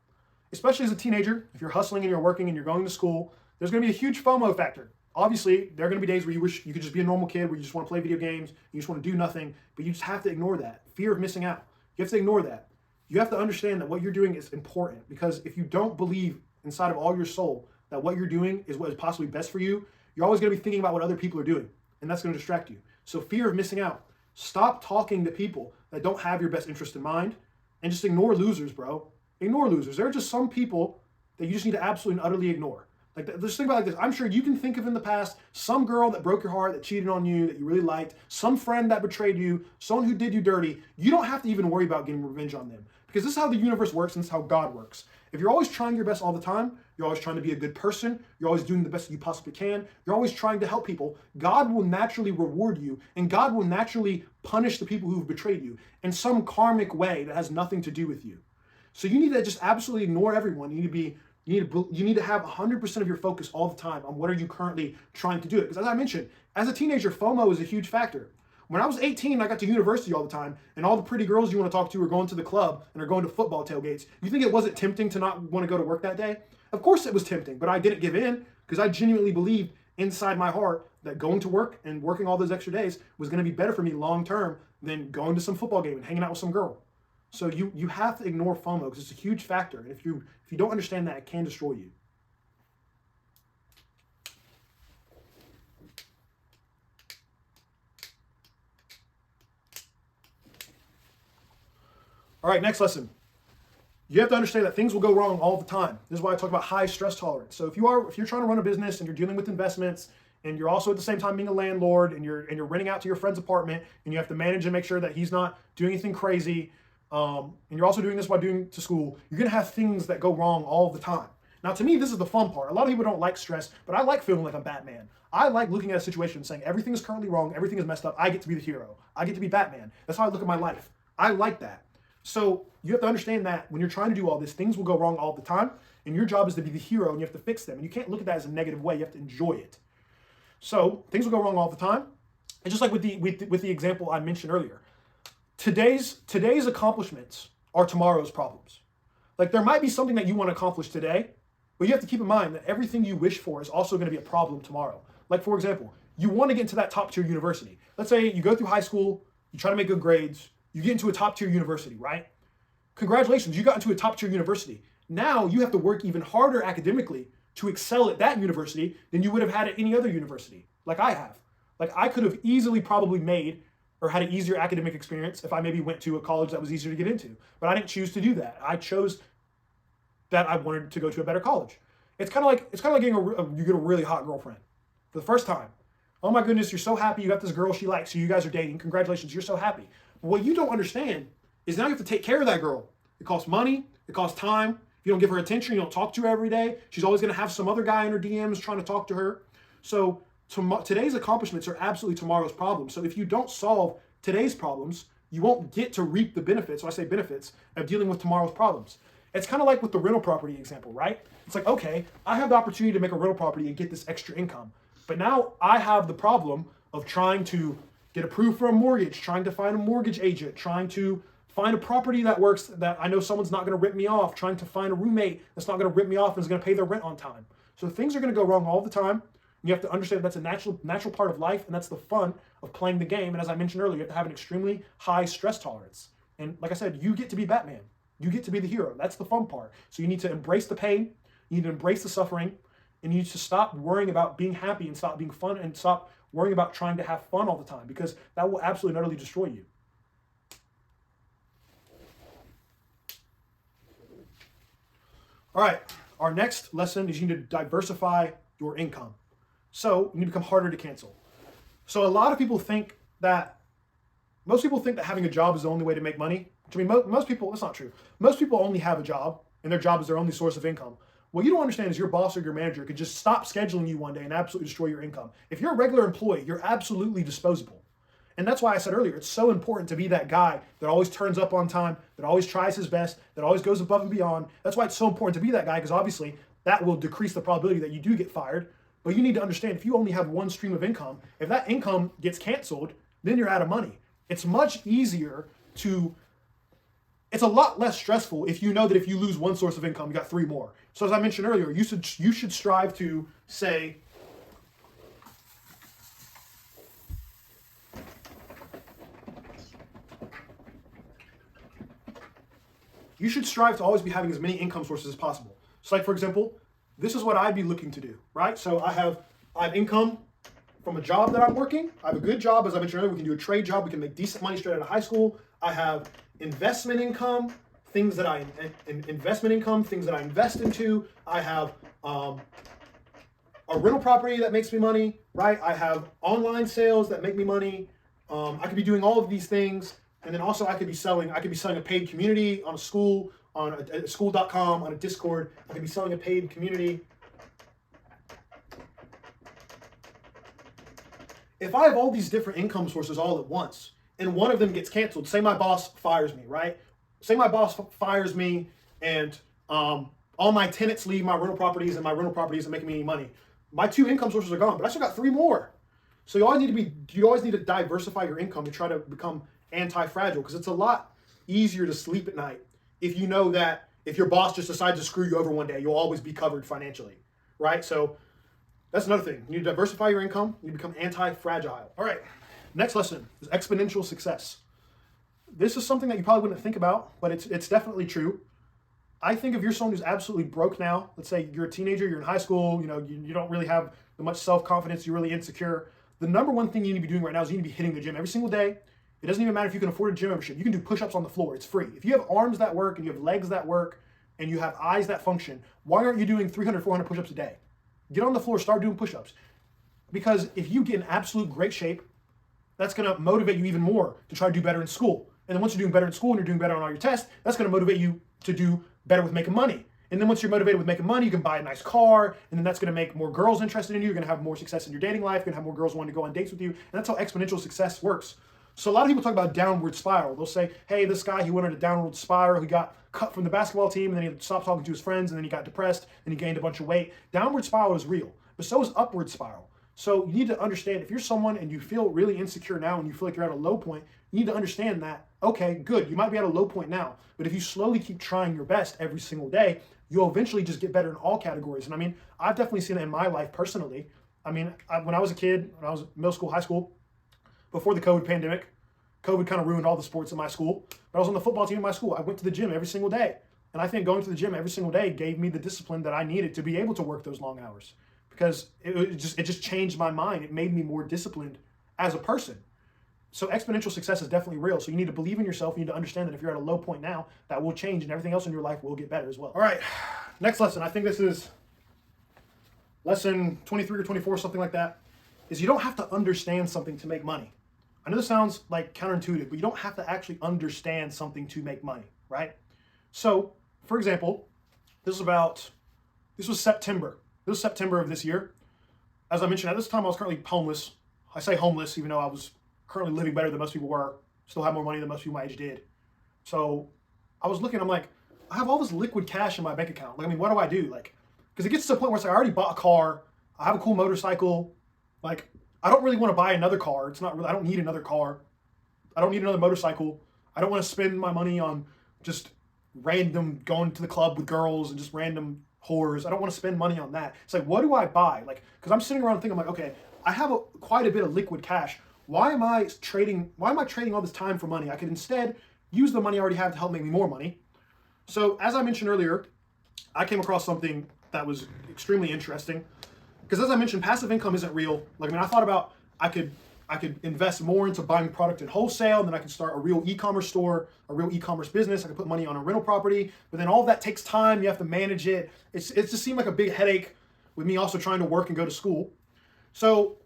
Especially as a teenager, if you're hustling and you're working and you're going to school, there's going to be a huge FOMO factor. Obviously, there are going to be days where you wish you could just be a normal kid, where you just want to play video games, you just want to do nothing, but you just have to ignore that. Fear of missing out. You have to ignore that. You have to understand that what you're doing is important, because if you don't believe inside of all your soul that what you're doing is what is possibly best for you, you're always going to be thinking about what other people are doing, and that's going to distract you. So fear of missing out. Stop talking to people that don't have your best interest in mind, and just ignore losers, bro. Ignore losers. There are just some people that you just need to absolutely and utterly ignore. Like, just think about it like this. I'm sure you can think of in the past some girl that broke your heart, that cheated on you, that you really liked, some friend that betrayed you, someone who did you dirty. You don't have to even worry about getting revenge on them, because this is how the universe works and this is how God works. If you're always trying your best all the time, you're always trying to be a good person, you're always doing the best that you possibly can, you're always trying to help people, God will naturally reward you, and God will naturally punish the people who've betrayed you in some karmic way that has nothing to do with you. So you need to just absolutely ignore everyone. You need to have 100% of your focus all the time on what are you currently trying to do. Because as I mentioned, as a teenager, FOMO is a huge factor. When I was 18, I got to university all the time, and all the pretty girls you want to talk to are going to the club and are going to football tailgates. You think it wasn't tempting to not want to go to work that day? Of course it was tempting, but I didn't give in, because I genuinely believed inside my heart that going to work and working all those extra days was going to be better for me long term than going to some football game and hanging out with some girl. So you have to ignore FOMO, because it's a huge factor. And if you don't understand that, it can destroy you. All right, next lesson. You have to understand that things will go wrong all the time. This is why I talk about high stress tolerance. So if you're trying to run a business and you're dealing with investments, and you're also at the same time being a landlord, and you're renting out to your friend's apartment, and you have to manage and make sure that he's not doing anything crazy, and you're also doing this while doing to school, you're gonna have things that go wrong all the time. Now, to me, this is the fun part. A lot of people don't like stress, but I like feeling like I'm Batman. I like looking at a situation and saying everything is currently wrong, everything is messed up. I get to be the hero. I get to be Batman. That's how I look at my life. I like that. So you have to understand that when you're trying to do all this, things will go wrong all the time, and your job is to be the hero, and you have to fix them. And you can't look at that as a negative way. You have to enjoy it. So things will go wrong all the time. And just like with the example I mentioned earlier, today's accomplishments are tomorrow's problems. Like, there might be something that you want to accomplish today, but you have to keep in mind that everything you wish for is also going to be a problem tomorrow. Like, for example, you want to get into that top tier university. Let's say you go through high school, you try to make good grades, you get into a top tier university, right? Congratulations, you got into a top tier university. Now you have to work even harder academically to excel at that university than you would have had at any other university, like I have. Like, I could have easily probably made or had an easier academic experience if I maybe went to a college that was easier to get into. But I didn't choose to do that. I chose that I wanted to go to a better college. It's kind of like getting you get a really hot girlfriend for the first time. Oh my goodness, you're so happy you got this girl she likes, so you guys are dating. Congratulations, you're so happy. But what you don't understand is now you have to take care of that girl. It costs money, it costs time. If you don't give her attention, you don't talk to her every day, she's always gonna have some other guy in her DMs trying to talk to her. So today's accomplishments are absolutely tomorrow's problems. So if you don't solve today's problems, you won't get to reap the benefits, when I say benefits, of dealing with tomorrow's problems. It's kind of like with the rental property example, right? It's like, okay, I have the opportunity to make a rental property and get this extra income. But now I have the problem of trying to get approved for a mortgage, trying to find a mortgage agent, trying to find a property that works, that I know someone's not gonna rip me off, trying to find a roommate that's not gonna rip me off and is gonna pay their rent on time. So things are gonna go wrong all the time. You have to understand that's a natural part of life, and that's the fun of playing the game. And as I mentioned earlier, you have to have an extremely high stress tolerance. And like I said, you get to be Batman. You get to be the hero. That's the fun part. So you need to embrace the pain, you need to embrace the suffering, and you need to stop worrying about being happy and stop being fun and stop worrying about trying to have fun all the time, because that will absolutely and utterly destroy you. All right, our next lesson is you need to diversify your income. So you need to become harder to cancel. So a lot of people think that, most people think that having a job is the only way to make money. I mean, most people, that's not true. Most people only have a job, and their job is their only source of income. What you don't understand is your boss or your manager could just stop scheduling you one day and absolutely destroy your income. If you're a regular employee, you're absolutely disposable. And that's why I said earlier, it's so important to be that guy that always turns up on time, that always tries his best, that always goes above and beyond. That's why it's so important to be that guy, because obviously that will decrease the probability that you do get fired. But you need to understand, if you only have one stream of income, if that income gets canceled, then you're out of money. It's much easier to, it's a lot less stressful if you know that if you lose one source of income, you got three more. So as I mentioned earlier, you should strive to say, you should strive to always be having as many income sources as possible. So like, for example, this is what I'd be looking to do, right? So I have income from a job that I'm working. I have a good job, as I mentioned earlier. We can do a trade job. We can make decent money straight out of high school. I have investment income, things that I invest into. I have a rental property that makes me money, right? I have online sales that make me money. I could be doing all of these things, and then also I could be selling a paid community on a school, on a school.com, on a Discord. I could be selling a paid community. If I have all these different income sources all at once, and one of them gets canceled, say my boss fires me, right? Say my boss fires me, and all my tenants leave my rental properties, and my rental properties are making me any money. My 2 income sources are gone, but I still got 3 more. So you always need to diversify your income to try to become anti-fragile, because it's a lot easier to sleep at night if you know that if your boss just decides to screw you over one day, you'll always be covered financially, right? So that's another thing. You need to diversify your income. You need to become anti-fragile. All right, next lesson is exponential success. This is something that you probably wouldn't think about, but it's definitely true. I think if you're someone who's absolutely broke now, let's say you're a teenager, you're in high school, you don't really have much self-confidence, you're really insecure, the number one thing you need to be doing right now is you need to be hitting the gym every single day. It doesn't even matter if you can afford a gym membership. You can do push-ups on the floor. It's free. If you have arms that work and you have legs that work and you have eyes that function, why aren't you doing 300, 400 push-ups a day? Get on the floor, start doing push-ups. Because if you get in absolute great shape, that's going to motivate you even more to try to do better in school. And then once you're doing better in school and you're doing better on all your tests, that's going to motivate you to do better with making money. And then once you're motivated with making money, you can buy a nice car, and then that's going to make more girls interested in you. You're going to have more success in your dating life. You're going to have more girls wanting to go on dates with you. And that's how exponential success works. So a lot of people talk about downward spiral. They'll say, hey, this guy, he went on a downward spiral. He got cut from the basketball team, and then he stopped talking to his friends, and then he got depressed, and he gained a bunch of weight. Downward spiral is real, but so is upward spiral. So you need to understand, if you're someone and you feel really insecure now and you feel like you're at a low point, you need to understand that, okay, good, you might be at a low point now, but if you slowly keep trying your best every single day, you'll eventually just get better in all categories. And I mean, I've definitely seen it in my life personally. I mean, when I was a kid, when I was middle school, high school, before the COVID pandemic, COVID kind of ruined all the sports in my school, but I was on the football team in my school. I went to the gym every single day. And I think going to the gym every single day gave me the discipline that I needed to be able to work those long hours, because it just changed my mind. It made me more disciplined as a person. So exponential success is definitely real. So you need to believe in yourself. You need to understand that if you're at a low point now, that will change and everything else in your life will get better as well. All right, next lesson. I think this is lesson 23 or 24, something like that, is you don't have to understand something to make money. I know this sounds like counterintuitive, but you don't have to actually understand something to make money, right? So, for example, this was September. This was September of this year. As I mentioned, at this time I was currently homeless. I say homeless, even though I was currently living better than most people were. Still have more money than most people my age did. So I was looking, I'm like, I have all this liquid cash in my bank account. Like, I mean, what do I do? Like, because it gets to the point where it's like, I already bought a car. I have a cool motorcycle. Like, I don't really want to buy another car. It's not really, I don't need another car. I don't need another motorcycle. I don't want to spend my money on just random going to the club with girls and just random whores. I don't want to spend money on that. It's like, what do I buy? Like, because I'm sitting around thinking, I'm like, okay, I have quite a bit of liquid cash. Why am I trading all this time for money? I could instead use the money I already have to help make me more money. So as I mentioned earlier, I came across something that was extremely interesting. Because as I mentioned, passive income isn't real. Like, I mean, I thought about I could invest more into buying product in wholesale, and then I could start a real e-commerce store, a real e-commerce business. I could put money on a rental property, but then all of that takes time. You have to manage it. It just seemed like a big headache with me also trying to work and go to school. So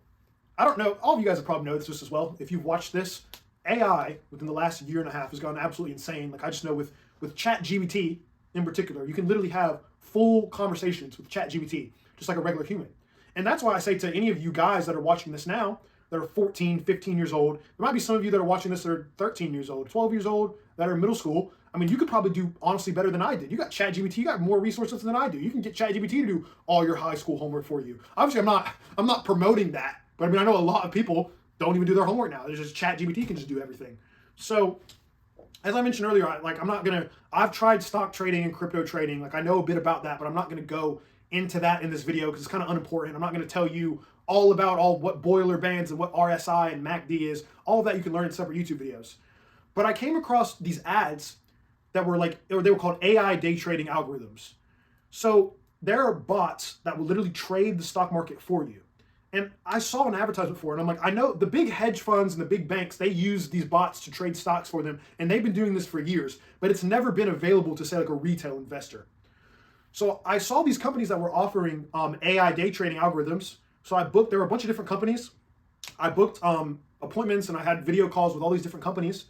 I don't know. All of you guys have probably noticed this as well. If you've watched this, AI within the last year and a half has gone absolutely insane. Like, I just know with ChatGPT in particular, you can literally have full conversations with ChatGPT, just like a regular human. And that's why I say to any of you guys that are watching this now, that are 14, 15 years old, there might be some of you that are watching this that are 13 years old, 12 years old, that are in middle school. I mean, you could probably do honestly better than I did. You got ChatGPT, you got more resources than I do. You can get ChatGPT to do all your high school homework for you. Obviously, I'm not promoting that, but I mean, I know a lot of people don't even do their homework now. There's just ChatGPT can just do everything. So, as I mentioned earlier, I've tried stock trading and crypto trading. Like, I know a bit about that, but I'm not gonna go into that in this video because it's kind of unimportant. I'm not going to tell you all about what boiler bands and what RSI and MACD is. All of that you can learn in separate YouTube videos. But I came across these ads that were they were called AI day trading algorithms. So there are bots that will literally trade the stock market for you. And I saw an advertisement for it, and I'm like, I know the big hedge funds and the big banks, they use these bots to trade stocks for them, and they've been doing this for years, but it's never been available to, say, like a retail investor. So I saw these companies that were offering AI day trading algorithms. So there were a bunch of different companies. I booked appointments and I had video calls with all these different companies.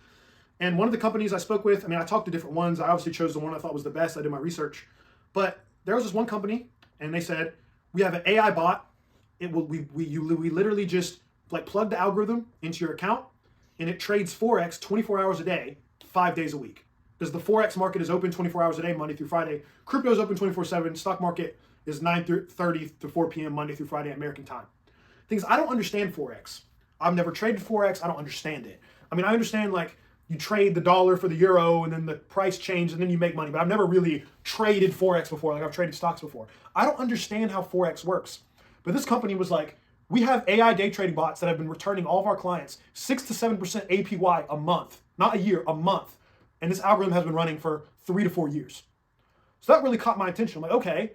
And one of the companies I spoke with, I mean, I talked to different ones. I obviously chose the one I thought was the best. I did my research. But there was this one company and they said, we have an AI bot. We literally just like plug the algorithm into your account and it trades Forex 24 hours a day, 5 days a week. Because the Forex market is open 24 hours a day, Monday through Friday. Crypto is open 24/7. Stock market is 9:30 to 4 p.m. Monday through Friday American time. Things I don't understand Forex. I've never traded Forex. I don't understand it. I mean, I understand like you trade the dollar for the euro and then the price changes and then you make money. But I've never really traded Forex before. Like I've traded stocks before. I don't understand how Forex works. But this company was like, we have AI day trading bots that have been returning all of our clients 6 to 7% APY a month, not a year, a month. And this algorithm has been running for 3 to 4 years. So that really caught my attention. I'm like, okay,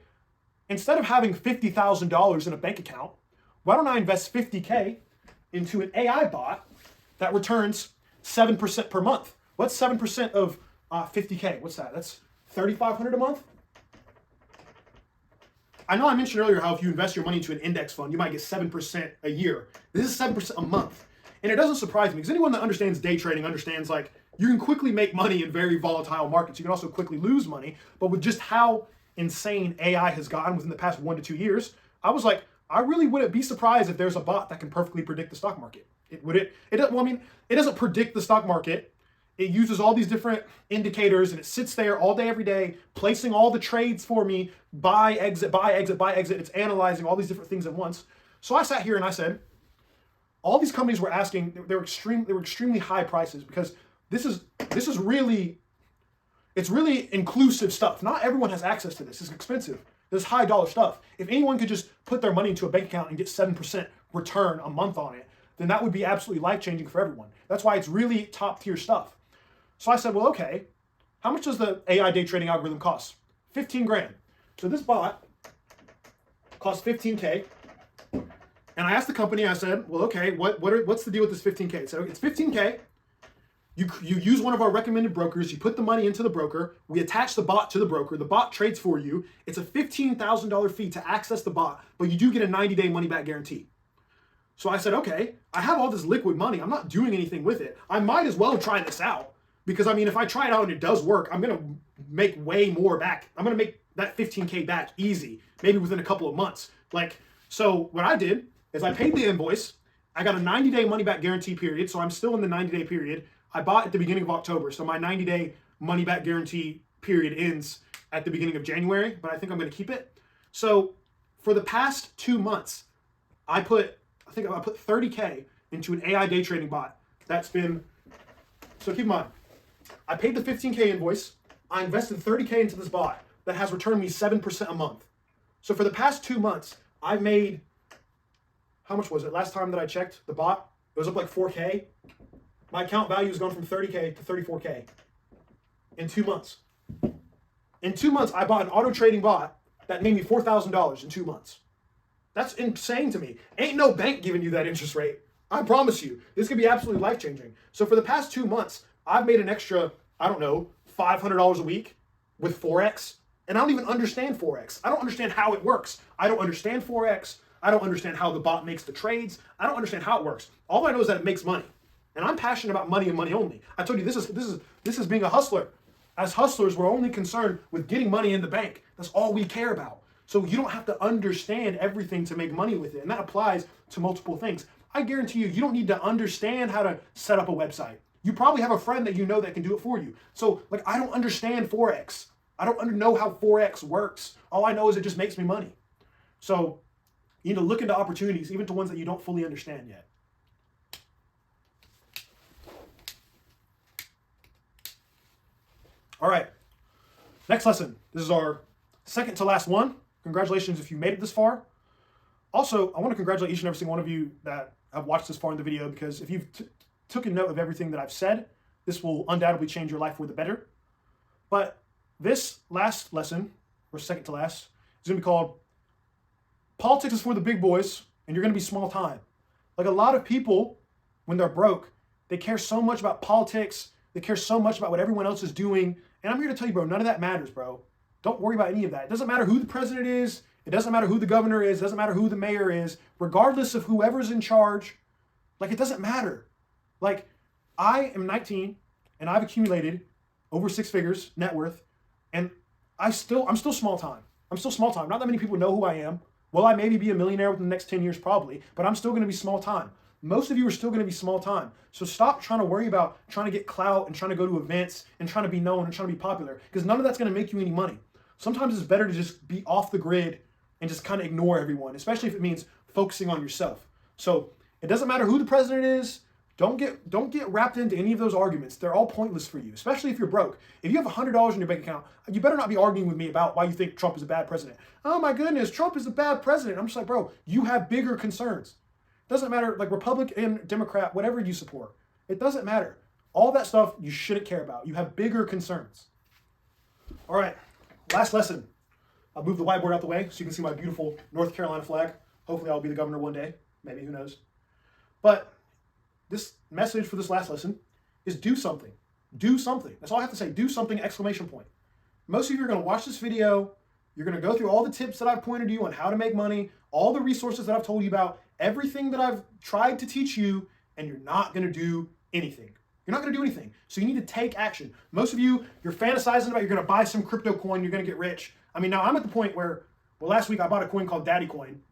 instead of having $50,000 in a bank account, why don't I invest $50K into an AI bot that returns 7% per month? What's 7% of 50K? What's that? That's $3,500 a month? I know I mentioned earlier how if you invest your money into an index fund, you might get 7% a year. This is 7% a month. And it doesn't surprise me because anyone that understands day trading understands like you can quickly make money in very volatile markets. You can also quickly lose money. But with just how insane AI has gotten within the past 1 to 2 years, I was like, I really wouldn't be surprised if there's a bot that can perfectly predict the stock market. It doesn't predict the stock market. It uses all these different indicators and it sits there all day, every day, placing all the trades for me, buy, exit, buy, exit, buy, exit. It's analyzing all these different things at once. So I sat here and I said, all these companies were asking, they were extremely high prices because this is really, it's really inclusive stuff. Not everyone has access to this. It's expensive. This is high dollar stuff. If anyone could just put their money into a bank account and get 7% return a month on it, then that would be absolutely life-changing for everyone. That's why it's really top tier stuff. So I said, well, okay, how much does the AI day trading algorithm cost? 15 grand. So this bot costs 15K. And I asked the company, I said, well, okay, what's the deal with this 15K? So it's 15K. You use one of our recommended brokers. You put the money into the broker. We attach the bot to the broker. The bot trades for you. It's a $15,000 fee to access the bot, but you do get a 90-day money-back guarantee. So I said, okay, I have all this liquid money. I'm not doing anything with it. I might as well try this out. Because, I mean, if I try it out and it does work, I'm going to make way more back. I'm going to make that 15K back easy, maybe within a couple of months. So what I did is I paid the invoice. I got a 90-day money-back guarantee period, so I'm still in the 90-day period. I bought at the beginning of October, so my 90-day money-back guarantee period ends at the beginning of January, but I think I'm going to keep it. So for the past 2 months, I put 30K into an AI day trading bot. So keep in mind, I paid the 15K invoice. I invested 30K into this bot that has returned me 7% a month. So for the past 2 months, I've made, how much was it? Last time that I checked the bot, it was up like 4K. My account value has gone from 30K to 34K in 2 months. In 2 months, I bought an auto trading bot that made me $4,000 in 2 months. That's insane to me. Ain't no bank giving you that interest rate. I promise you, this could be absolutely life-changing. So for the past 2 months, I've made an extra, I don't know, $500 a week with Forex. And I don't even understand Forex. I don't understand how it works. I don't understand Forex. I don't understand how the bot makes the trades. I don't understand how it works. All I know is that it makes money. And I'm passionate about money and money only. I told you this is being a hustler. As hustlers, we're only concerned with getting money in the bank. That's all we care about. So you don't have to understand everything to make money with it. And that applies to multiple things. I guarantee you, you don't need to understand how to set up a website. You probably have a friend that you know that can do it for you. So, I don't understand Forex. I don't know how Forex works. All I know is it just makes me money. So, you need to look into opportunities, even to ones that you don't fully understand yet. All right, next lesson. This is our second to last one. Congratulations if you made it this far. Also, I want to congratulate each and every single one of you that have watched this far in the video, because if you've took a note of everything that I've said, this will undoubtedly change your life for the better. But this last lesson, or second to last, is going to be called Politics is for the Big Boys, and you're going to be small time. Like, a lot of people, when they're broke, they care so much about politics. They care so much about what everyone else is doing. And I'm here to tell you, bro, none of that matters, bro. Don't worry about any of that. It doesn't matter who the president is. It doesn't matter who the governor is. It doesn't matter who the mayor is. Regardless of whoever's in charge, like, it doesn't matter. Like, I am 19 and I've accumulated over 6 figures net worth, and I'm still small time. I'm still small time. Not that many people know who I am. Will I maybe be a millionaire within the next 10 years? Probably, but I'm still going to be small time. Most of you are still going to be small time. So stop trying to worry about trying to get clout and trying to go to events and trying to be known and trying to be popular, because none of that's going to make you any money. Sometimes it's better to just be off the grid and just kind of ignore everyone, especially if it means focusing on yourself. So it doesn't matter who the president is. Don't get wrapped into any of those arguments. They're all pointless for you, especially if you're broke. If you have $100 in your bank account, you better not be arguing with me about why you think Trump is a bad president. Oh my goodness, Trump is a bad president. I'm just like, bro, you have bigger concerns. It doesn't matter, like Republican, Democrat, whatever you support. It doesn't matter. All that stuff you shouldn't care about. You have bigger concerns. All right, last lesson. I'll move the whiteboard out the way so you can see my beautiful North Carolina flag. Hopefully I'll be the governor one day. Maybe, who knows. But this message for this last lesson is do something. Do something. That's all I have to say. Do something, exclamation point. Most of you are going to watch this video. You're going to go through all the tips that I've pointed to you on how to make money, all the resources that I've told you about, everything that I've tried to teach you, and you're not going to do anything. You're not going to do anything. So you need to take action. Most of you, you're fantasizing about you're going to buy some crypto coin, you're going to get rich. I mean, now I'm at the point where, well, last week I bought a coin called Daddy Coin,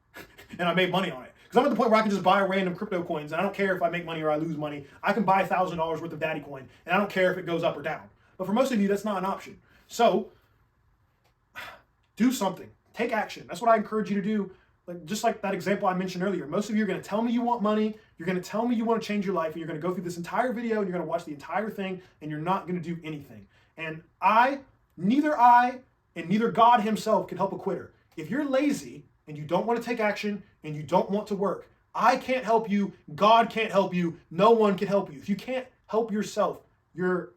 and I made money on it. Because I'm at the point where I can just buy random crypto coins, and I don't care if I make money or I lose money. I can buy $1,000 worth of Daddy Coin, and I don't care if it goes up or down. But for most of you, that's not an option. So do something. Take action. That's what I encourage you to do. Like, just like that example I mentioned earlier. Most of you are going to tell me you want money. You're going to tell me you want to change your life, and you're going to go through this entire video, and you're going to watch the entire thing, and you're not going to do anything. And neither I and neither God himself can help a quitter. If you're lazy and you don't want to take action and you don't want to work, I can't help you. God can't help you. No one can help you. If you can't help yourself, you're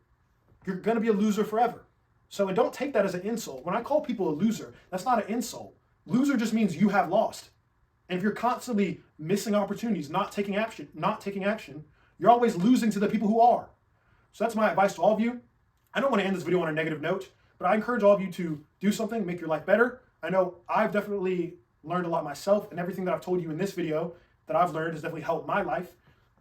going to be a loser forever. So, and don't take that as an insult. When I call people a loser, that's not an insult. Loser just means you have lost. And if you're constantly missing opportunities, not taking action, you're always losing to the people who are. So that's my advice to all of you. I don't want to end this video on a negative note, but I encourage all of you to do something, make your life better. I know I've definitely learned a lot myself, and everything that I've told you in this video that I've learned has definitely helped my life.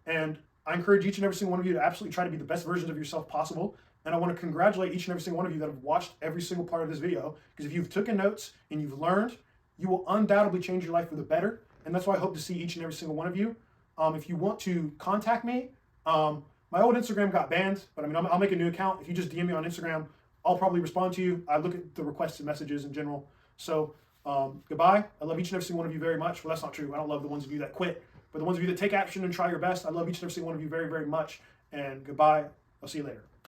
And I encourage each and every single one of you to absolutely try to be the best versions of yourself possible. And I want to congratulate each and every single one of you that have watched every single part of this video, because if you've taken notes and you've learned, you will undoubtedly change your life for the better. And that's why I hope to see each and every single one of you. If you want to contact me, my old Instagram got banned, but I mean, I'll make a new account. If you just DM me on Instagram, I'll probably respond to you. I look at the requests and messages in general. So goodbye. I love each and every single one of you very much. Well, that's not true. I don't love the ones of you that quit, but the ones of you that take action and try your best, I love each and every single one of you very, very much. And goodbye. I'll see you later.